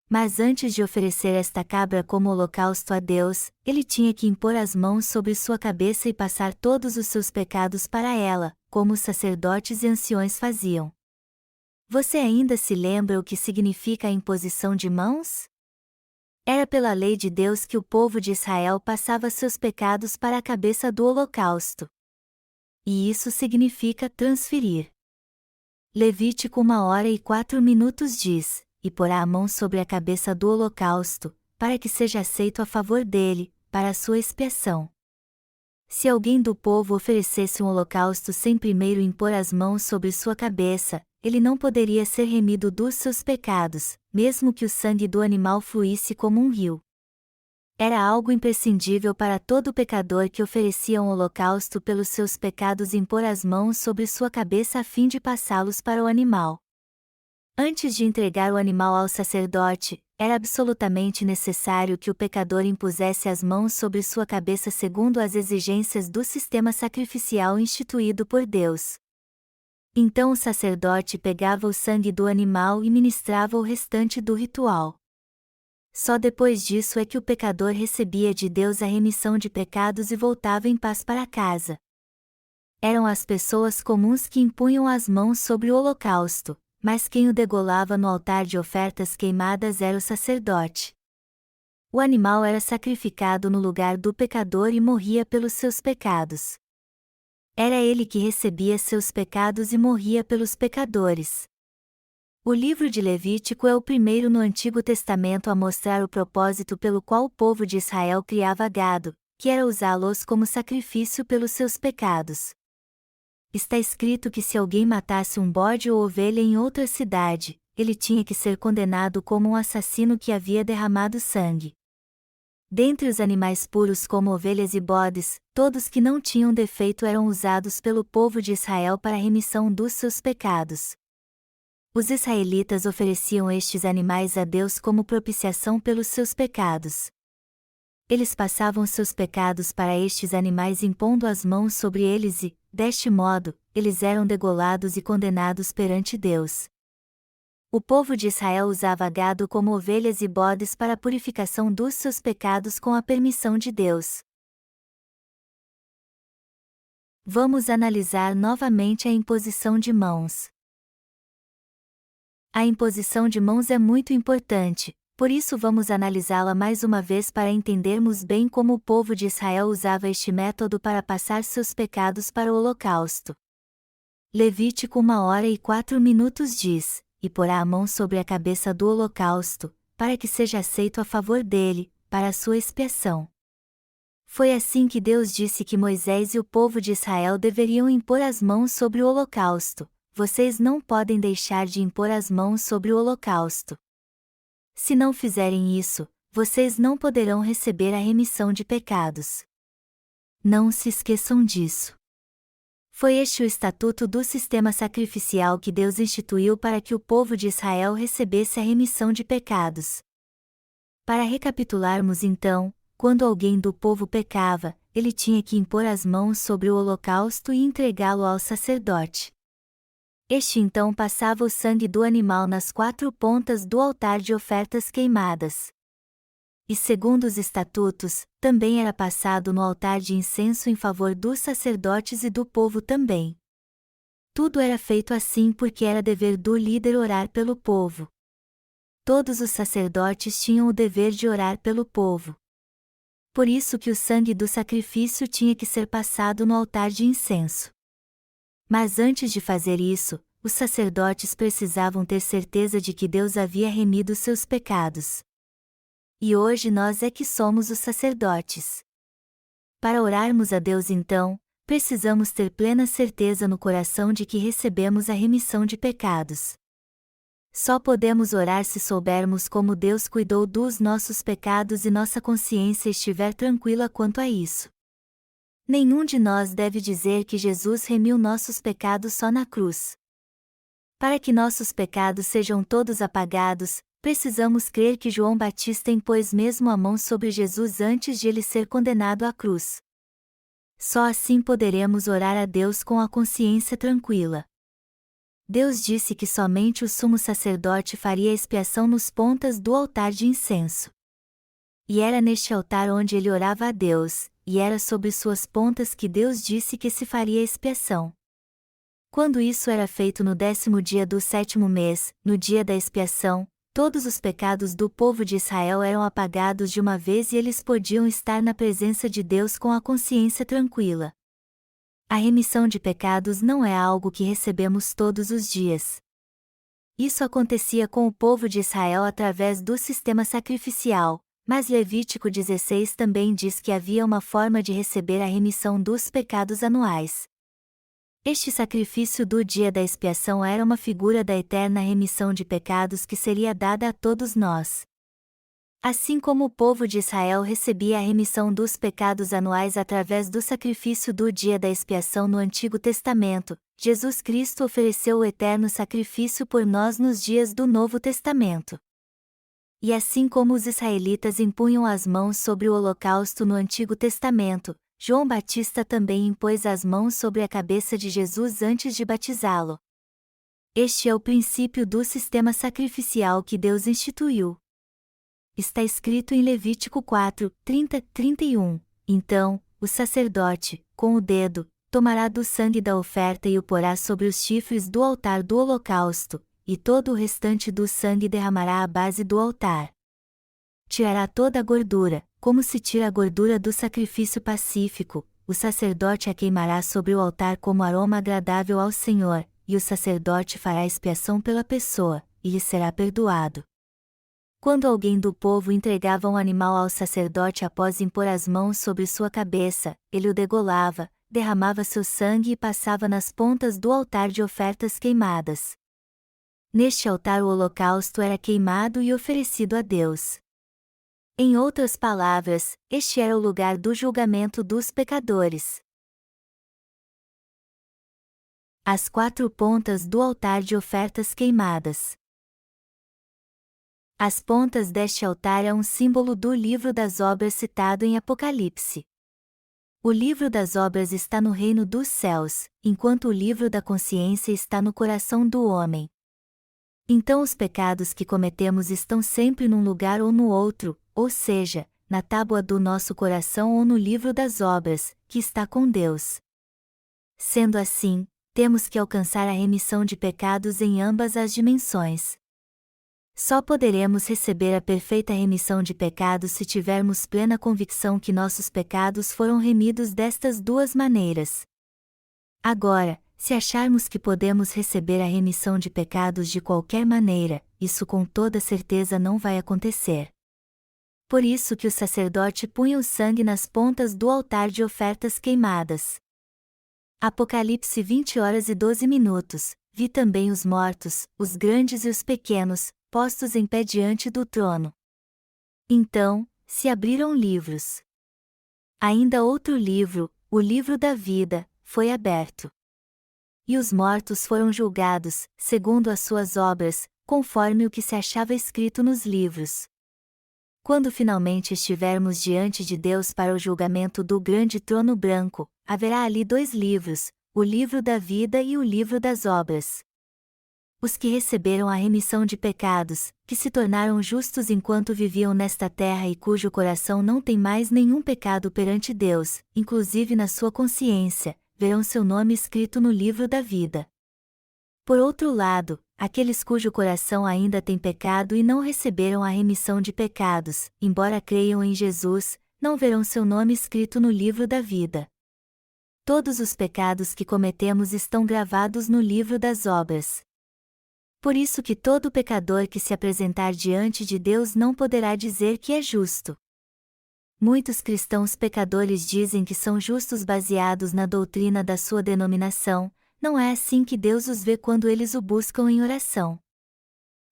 Mas antes de oferecer esta cabra como holocausto a Deus, ele tinha que impor as mãos sobre sua cabeça e passar todos os seus pecados para ela, como os sacerdotes e anciões faziam. Você ainda se lembra o que significa a imposição de mãos? Era pela lei de Deus que o povo de Israel passava seus pecados para a cabeça do holocausto. E isso significa transferir. Levítico 1h04 diz: e porá a mão sobre a cabeça do holocausto, para que seja aceito a favor dele, para a sua expiação. Se alguém do povo oferecesse um holocausto sem primeiro impor as mãos sobre sua cabeça, ele não poderia ser remido dos seus pecados, mesmo que o sangue do animal fluísse como um rio. Era algo imprescindível para todo pecador que oferecia um holocausto pelos seus pecados impor as mãos sobre sua cabeça a fim de passá-los para o animal. Antes de entregar o animal ao sacerdote, era absolutamente necessário que o pecador impusesse as mãos sobre sua cabeça segundo as exigências do sistema sacrificial instituído por Deus. Então o sacerdote pegava o sangue do animal e ministrava o restante do ritual. Só depois disso é que o pecador recebia de Deus a remissão de pecados e voltava em paz para casa. Eram as pessoas comuns que impunham as mãos sobre o holocausto, mas quem o degolava no altar de ofertas queimadas era o sacerdote. O animal era sacrificado no lugar do pecador e morria pelos seus pecados. Era ele que recebia seus pecados e morria pelos pecadores. O livro de Levítico é o primeiro no Antigo Testamento a mostrar o propósito pelo qual o povo de Israel criava gado, que era usá-los como sacrifício pelos seus pecados. Está escrito que se alguém matasse um bode ou ovelha em outra cidade, ele tinha que ser condenado como um assassino que havia derramado sangue. Dentre os animais puros como ovelhas e bodes, todos que não tinham defeito eram usados pelo povo de Israel para a remissão dos seus pecados. Os israelitas ofereciam estes animais a Deus como propiciação pelos seus pecados. Eles passavam seus pecados para estes animais impondo as mãos sobre eles e, deste modo, eles eram degolados e condenados perante Deus. O povo de Israel usava gado como ovelhas e bodes para a purificação dos seus pecados com a permissão de Deus. Vamos analisar novamente a imposição de mãos. A imposição de mãos é muito importante, por isso vamos analisá-la mais uma vez para entendermos bem como o povo de Israel usava este método para passar seus pecados para o holocausto. Levítico 1h04 diz: "E porá a mão sobre a cabeça do holocausto, para que seja aceito a favor dele, para a sua expiação." Foi assim que Deus disse que Moisés e o povo de Israel deveriam impor as mãos sobre o holocausto. Vocês não podem deixar de impor as mãos sobre o holocausto. Se não fizerem isso, vocês não poderão receber a remissão de pecados. Não se esqueçam disso. Foi este o estatuto do sistema sacrificial que Deus instituiu para que o povo de Israel recebesse a remissão de pecados. Para recapitularmos então, quando alguém do povo pecava, ele tinha que impor as mãos sobre o holocausto e entregá-lo ao sacerdote. Este então passava o sangue do animal nas 4 pontas do altar de ofertas queimadas. E segundo os estatutos, também era passado no altar de incenso em favor dos sacerdotes e do povo também. Tudo era feito assim porque era dever do líder orar pelo povo. Todos os sacerdotes tinham o dever de orar pelo povo. Por isso que o sangue do sacrifício tinha que ser passado no altar de incenso. Mas antes de fazer isso, os sacerdotes precisavam ter certeza de que Deus havia remido seus pecados. E hoje nós é que somos os sacerdotes. Para orarmos a Deus então, precisamos ter plena certeza no coração de que recebemos a remissão de pecados. Só podemos orar se soubermos como Deus cuidou dos nossos pecados e nossa consciência estiver tranquila quanto a isso. Nenhum de nós deve dizer que Jesus remiu nossos pecados só na cruz. Para que nossos pecados sejam todos apagados, precisamos crer que João Batista impôs mesmo a mão sobre Jesus antes de ele ser condenado à cruz. Só assim poderemos orar a Deus com a consciência tranquila. Deus disse que somente o sumo sacerdote faria expiação nos pontas do altar de incenso. E era neste altar onde ele orava a Deus, e era sobre suas pontas que Deus disse que se faria expiação. Quando isso era feito no 10º dia do 7º mês, no dia da expiação, todos os pecados do povo de Israel eram apagados de uma vez e eles podiam estar na presença de Deus com a consciência tranquila. A remissão de pecados não é algo que recebemos todos os dias. Isso acontecia com o povo de Israel através do sistema sacrificial, mas Levítico 16 também diz que havia uma forma de receber a remissão dos pecados anuais. Este sacrifício do dia da expiação era uma figura da eterna remissão de pecados que seria dada a todos nós. Assim como o povo de Israel recebia a remissão dos pecados anuais através do sacrifício do dia da expiação no Antigo Testamento, Jesus Cristo ofereceu o eterno sacrifício por nós nos dias do Novo Testamento. E assim como os israelitas impunham as mãos sobre o holocausto no Antigo Testamento, João Batista também impôs as mãos sobre a cabeça de Jesus antes de batizá-lo. Este é o princípio do sistema sacrificial que Deus instituiu. Está escrito em Levítico 4, 30, 31. Então, o sacerdote, com o dedo, tomará do sangue da oferta e o porá sobre os chifres do altar do holocausto, e todo o restante do sangue derramará à base do altar. Tirará toda a gordura, como se tira a gordura do sacrifício pacífico, o sacerdote a queimará sobre o altar como aroma agradável ao Senhor, e o sacerdote fará expiação pela pessoa, e lhe será perdoado. Quando alguém do povo entregava um animal ao sacerdote após impor as mãos sobre sua cabeça, ele o degolava, derramava seu sangue e passava nas pontas do altar de ofertas queimadas. Neste altar o holocausto era queimado e oferecido a Deus. Em outras palavras, este era o lugar do julgamento dos pecadores. As 4 pontas do altar de ofertas queimadas. As pontas deste altar é um símbolo do livro das obras citado em Apocalipse. O livro das obras está no reino dos céus, enquanto o livro da consciência está no coração do homem. Então os pecados que cometemos estão sempre num lugar ou no outro, ou seja, na tábua do nosso coração ou no livro das obras, que está com Deus. Sendo assim, temos que alcançar a remissão de pecados em ambas as dimensões. Só poderemos receber a perfeita remissão de pecados se tivermos plena convicção que nossos pecados foram remidos destas 2 maneiras. Agora, se acharmos que podemos receber a remissão de pecados de qualquer maneira, isso com toda certeza não vai acontecer. Por isso que o sacerdote punha o sangue nas pontas do altar de ofertas queimadas. Apocalipse 20h12. Vi também os mortos, os grandes e os pequenos, postos em pé diante do trono. Então, se abriram livros. Ainda outro livro, o livro da vida, foi aberto. E os mortos foram julgados, segundo as suas obras, conforme o que se achava escrito nos livros. Quando finalmente estivermos diante de Deus para o julgamento do grande trono branco, haverá ali 2 livros, o livro da vida e o livro das obras. Os que receberam a remissão de pecados, que se tornaram justos enquanto viviam nesta terra e cujo coração não tem mais nenhum pecado perante Deus, inclusive na sua consciência, verão seu nome escrito no livro da vida. Por outro lado, aqueles cujo coração ainda tem pecado e não receberam a remissão de pecados, embora creiam em Jesus, não verão seu nome escrito no livro da vida. Todos os pecados que cometemos estão gravados no livro das obras. Por isso que todo pecador que se apresentar diante de Deus não poderá dizer que é justo. Muitos cristãos pecadores dizem que são justos baseados na doutrina da sua denominação, não é assim que Deus os vê quando eles o buscam em oração.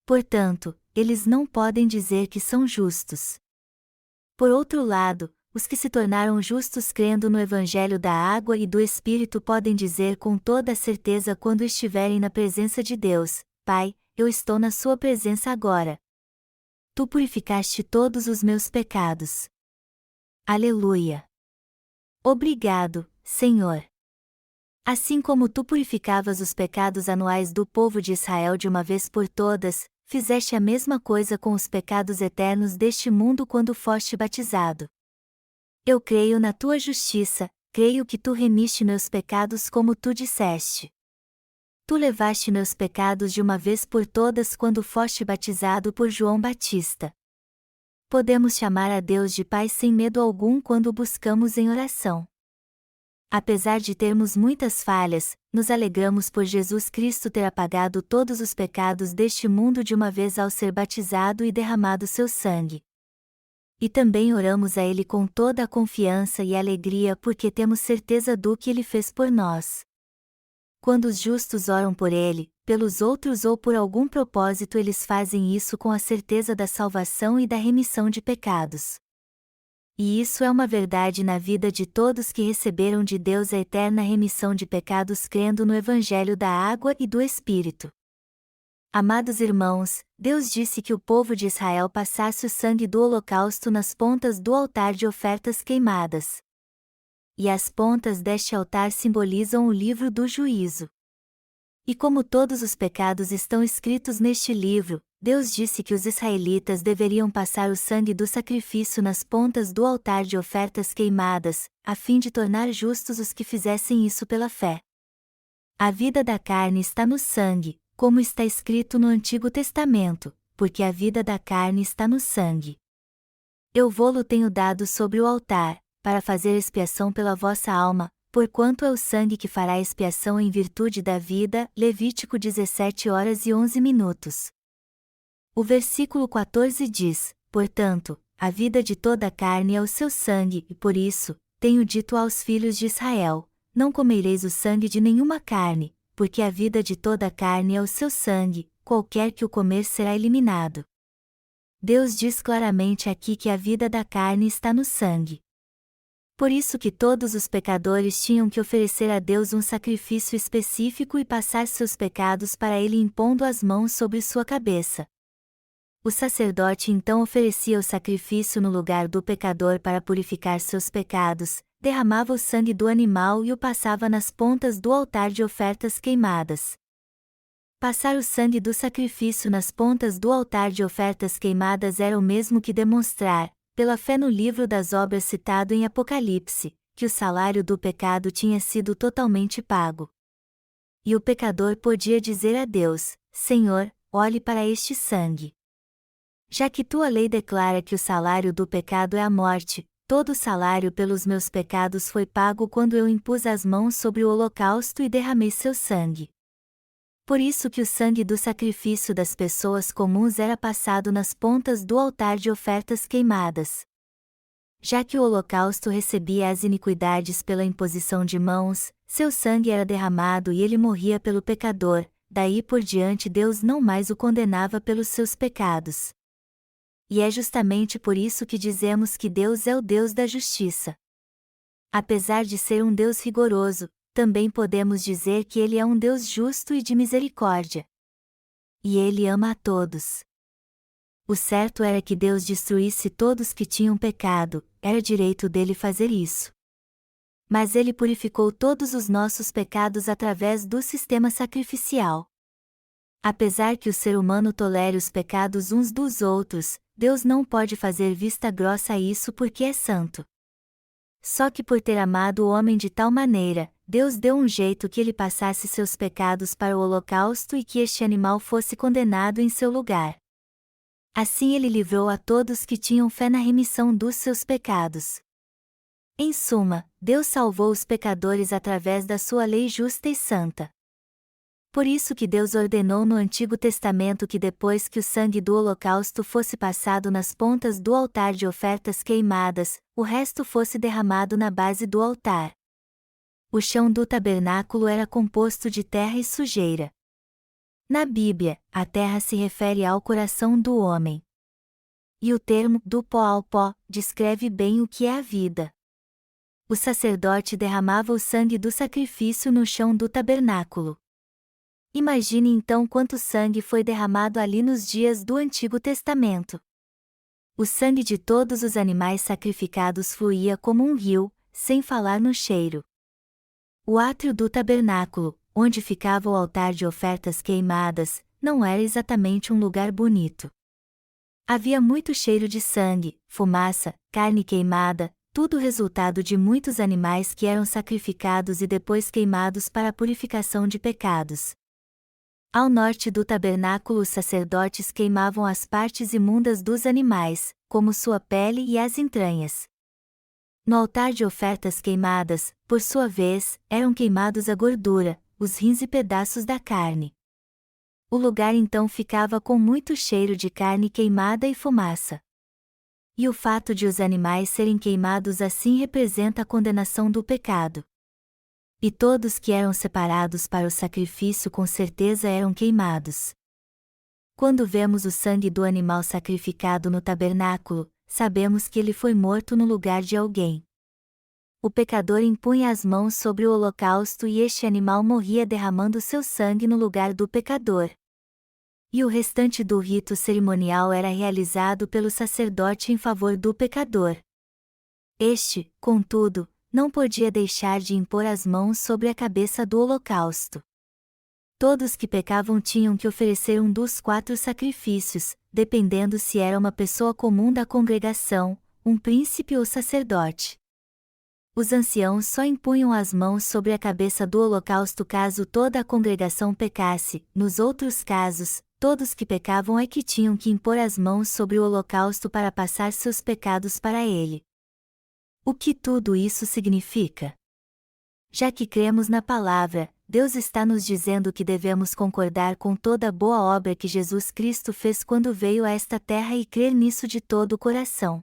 Portanto, eles não podem dizer que são justos. Por outro lado, os que se tornaram justos crendo no Evangelho da água e do Espírito podem dizer com toda a certeza quando estiverem na presença de Deus: Pai, eu estou na sua presença agora. Tu purificaste todos os meus pecados. Aleluia! Obrigado, Senhor! Assim como tu purificavas os pecados anuais do povo de Israel de uma vez por todas, fizeste a mesma coisa com os pecados eternos deste mundo quando foste batizado. Eu creio na tua justiça, creio que tu remiste meus pecados como tu disseste. Tu levaste meus pecados de uma vez por todas quando foste batizado por João Batista. Podemos chamar a Deus de Pai sem medo algum quando o buscamos em oração. Apesar de termos muitas falhas, nos alegramos por Jesus Cristo ter apagado todos os pecados deste mundo de uma vez ao ser batizado e derramado seu sangue. E também oramos a Ele com toda a confiança e alegria porque temos certeza do que Ele fez por nós. Quando os justos oram por Ele, pelos outros ou por algum propósito eles fazem isso com a certeza da salvação e da remissão de pecados. E isso é uma verdade na vida de todos que receberam de Deus a eterna remissão de pecados crendo no Evangelho da água e do Espírito. Amados irmãos, Deus disse que o povo de Israel passasse o sangue do holocausto nas pontas do altar de ofertas queimadas. E as pontas deste altar simbolizam o livro do juízo. E como todos os pecados estão escritos neste livro, Deus disse que os israelitas deveriam passar o sangue do sacrifício nas pontas do altar de ofertas queimadas, a fim de tornar justos os que fizessem isso pela fé. A vida da carne está no sangue, como está escrito no Antigo Testamento, porque a vida da carne está no sangue. Eu vô-lo tenho dado sobre o altar, para fazer expiação pela vossa alma, porquanto é o sangue que fará expiação em virtude da vida. Levítico 17h11. O versículo 14 diz: portanto, a vida de toda a carne é o seu sangue, e por isso, tenho dito aos filhos de Israel: não comereis o sangue de nenhuma carne, porque a vida de toda a carne é o seu sangue, qualquer que o comer será eliminado. Deus diz claramente aqui que a vida da carne está no sangue. Por isso que todos os pecadores tinham que oferecer a Deus um sacrifício específico e passar seus pecados para ele impondo as mãos sobre sua cabeça. O sacerdote então oferecia o sacrifício no lugar do pecador para purificar seus pecados, derramava o sangue do animal e o passava nas pontas do altar de ofertas queimadas. Passar o sangue do sacrifício nas pontas do altar de ofertas queimadas era o mesmo que demonstrar, pela fé no livro das obras citado em Apocalipse, que o salário do pecado tinha sido totalmente pago. E o pecador podia dizer a Deus: Senhor, olhe para este sangue. Já que tua lei declara que o salário do pecado é a morte, todo o salário pelos meus pecados foi pago quando eu impus as mãos sobre o holocausto e derramei seu sangue. Por isso que o sangue do sacrifício das pessoas comuns era passado nas pontas do altar de ofertas queimadas. Já que o holocausto recebia as iniquidades pela imposição de mãos, seu sangue era derramado e ele morria pelo pecador, daí por diante Deus não mais o condenava pelos seus pecados. E é justamente por isso que dizemos que Deus é o Deus da justiça. Apesar de ser um Deus rigoroso, também podemos dizer que Ele é um Deus justo e de misericórdia. E Ele ama a todos. O certo era que Deus destruísse todos que tinham pecado, era direito dele fazer isso. Mas Ele purificou todos os nossos pecados através do sistema sacrificial. Apesar que o ser humano tolere os pecados uns dos outros, Deus não pode fazer vista grossa a isso porque é santo. Só que por ter amado o homem de tal maneira, Deus deu um jeito que ele passasse seus pecados para o holocausto e que este animal fosse condenado em seu lugar. Assim ele livrou a todos que tinham fé na remissão dos seus pecados. Em suma, Deus salvou os pecadores através da sua lei justa e santa. Por isso que Deus ordenou no Antigo Testamento que depois que o sangue do holocausto fosse passado nas pontas do altar de ofertas queimadas, o resto fosse derramado na base do altar. O chão do tabernáculo era composto de terra e sujeira. Na Bíblia, a terra se refere ao coração do homem. E o termo do pó ao pó descreve bem o que é a vida. O sacerdote derramava o sangue do sacrifício no chão do tabernáculo. Imagine então quanto sangue foi derramado ali nos dias do Antigo Testamento. O sangue de todos os animais sacrificados fluía como um rio, sem falar no cheiro. O átrio do tabernáculo, onde ficava o altar de ofertas queimadas, não era exatamente um lugar bonito. Havia muito cheiro de sangue, fumaça, carne queimada, tudo resultado de muitos animais que eram sacrificados e depois queimados para a purificação de pecados. Ao norte do tabernáculo os sacerdotes queimavam as partes imundas dos animais, como sua pele e as entranhas. No altar de ofertas queimadas, por sua vez, eram queimados a gordura, os rins e pedaços da carne. O lugar então ficava com muito cheiro de carne queimada e fumaça. E o fato de os animais serem queimados assim representa a condenação do pecado. E todos que eram separados para o sacrifício com certeza eram queimados. Quando vemos o sangue do animal sacrificado no tabernáculo, sabemos que ele foi morto no lugar de alguém. O pecador impunha as mãos sobre o holocausto e este animal morria derramando seu sangue no lugar do pecador. E o restante do rito cerimonial era realizado pelo sacerdote em favor do pecador. Este, contudo, não podia deixar de impor as mãos sobre a cabeça do holocausto. Todos que pecavam tinham que oferecer um dos 4 sacrifícios, dependendo se era uma pessoa comum da congregação, um príncipe ou sacerdote. Os anciãos só impunham as mãos sobre a cabeça do holocausto caso toda a congregação pecasse, nos outros casos, todos que pecavam é que tinham que impor as mãos sobre o holocausto para passar seus pecados para ele. O que tudo isso significa? Já que cremos na palavra, Deus está nos dizendo que devemos concordar com toda a boa obra que Jesus Cristo fez quando veio a esta terra e crer nisso de todo o coração.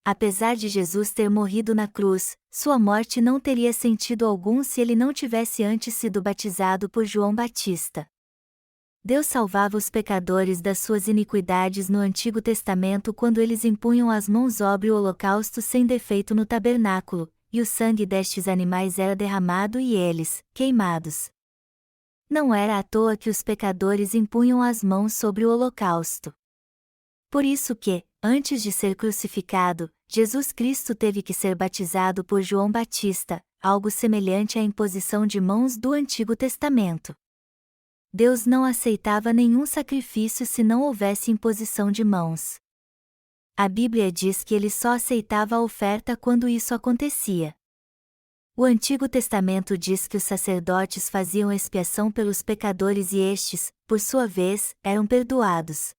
Apesar de Jesus ter morrido na cruz, sua morte não teria sentido algum se ele não tivesse antes sido batizado por João Batista. Deus salvava os pecadores das suas iniquidades no Antigo Testamento quando eles impunham as mãos sobre o holocausto sem defeito no tabernáculo, e o sangue destes animais era derramado e eles, queimados. Não era à toa que os pecadores impunham as mãos sobre o holocausto. Por isso que, antes de ser crucificado, Jesus Cristo teve que ser batizado por João Batista, algo semelhante à imposição de mãos do Antigo Testamento. Deus não aceitava nenhum sacrifício se não houvesse imposição de mãos. A Bíblia diz que ele só aceitava a oferta quando isso acontecia. O Antigo Testamento diz que os sacerdotes faziam expiação pelos pecadores e estes, por sua vez, eram perdoados.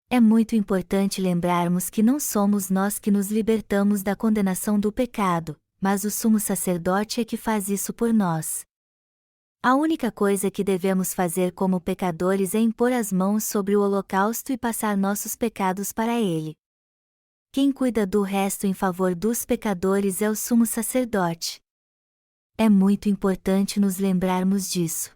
É muito importante lembrarmos que não somos nós que nos libertamos da condenação do pecado, mas o sumo sacerdote é que faz isso por nós. A única coisa que devemos fazer como pecadores é impor as mãos sobre o holocausto e passar nossos pecados para ele. Quem cuida do resto em favor dos pecadores é o sumo sacerdote. É muito importante nos lembrarmos disso.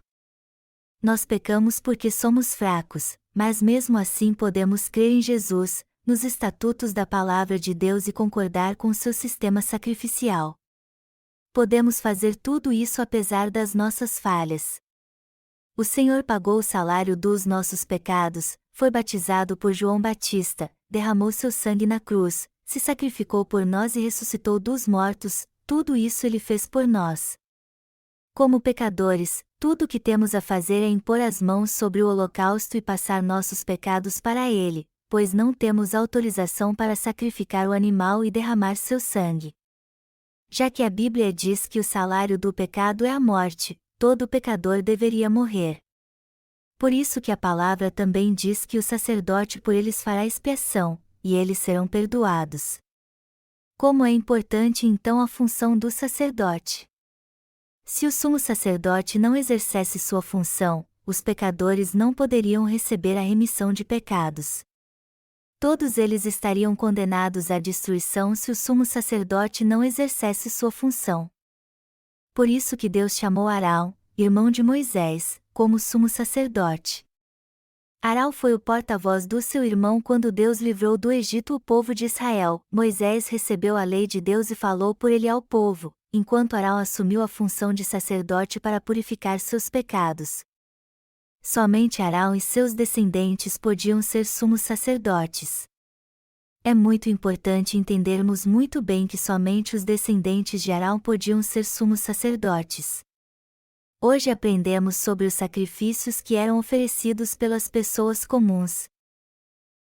Nós pecamos porque somos fracos, mas mesmo assim podemos crer em Jesus, nos estatutos da palavra de Deus e concordar com seu sistema sacrificial. Podemos fazer tudo isso apesar das nossas falhas. O Senhor pagou o salário dos nossos pecados, foi batizado por João Batista, derramou seu sangue na cruz, se sacrificou por nós e ressuscitou dos mortos, tudo isso ele fez por nós. Como pecadores, tudo o que temos a fazer é impor as mãos sobre o holocausto e passar nossos pecados para ele, pois não temos autorização para sacrificar o animal e derramar seu sangue. Já que a Bíblia diz que o salário do pecado é a morte, todo pecador deveria morrer. Por isso que a palavra também diz que o sacerdote por eles fará expiação, e eles serão perdoados. Como é importante então a função do sacerdote? Se o sumo sacerdote não exercesse sua função, os pecadores não poderiam receber a remissão de pecados. Todos eles estariam condenados à destruição se o sumo sacerdote não exercesse sua função. Por isso que Deus chamou Arão, irmão de Moisés, como sumo sacerdote. Arão foi o porta-voz do seu irmão quando Deus livrou do Egito o povo de Israel. Moisés recebeu a lei de Deus e falou por ele ao povo, enquanto Arão assumiu a função de sacerdote para purificar seus pecados. Somente Arão e seus descendentes podiam ser sumos sacerdotes. É muito importante entendermos muito bem que somente os descendentes de Arão podiam ser sumos sacerdotes. Hoje aprendemos sobre os sacrifícios que eram oferecidos pelas pessoas comuns,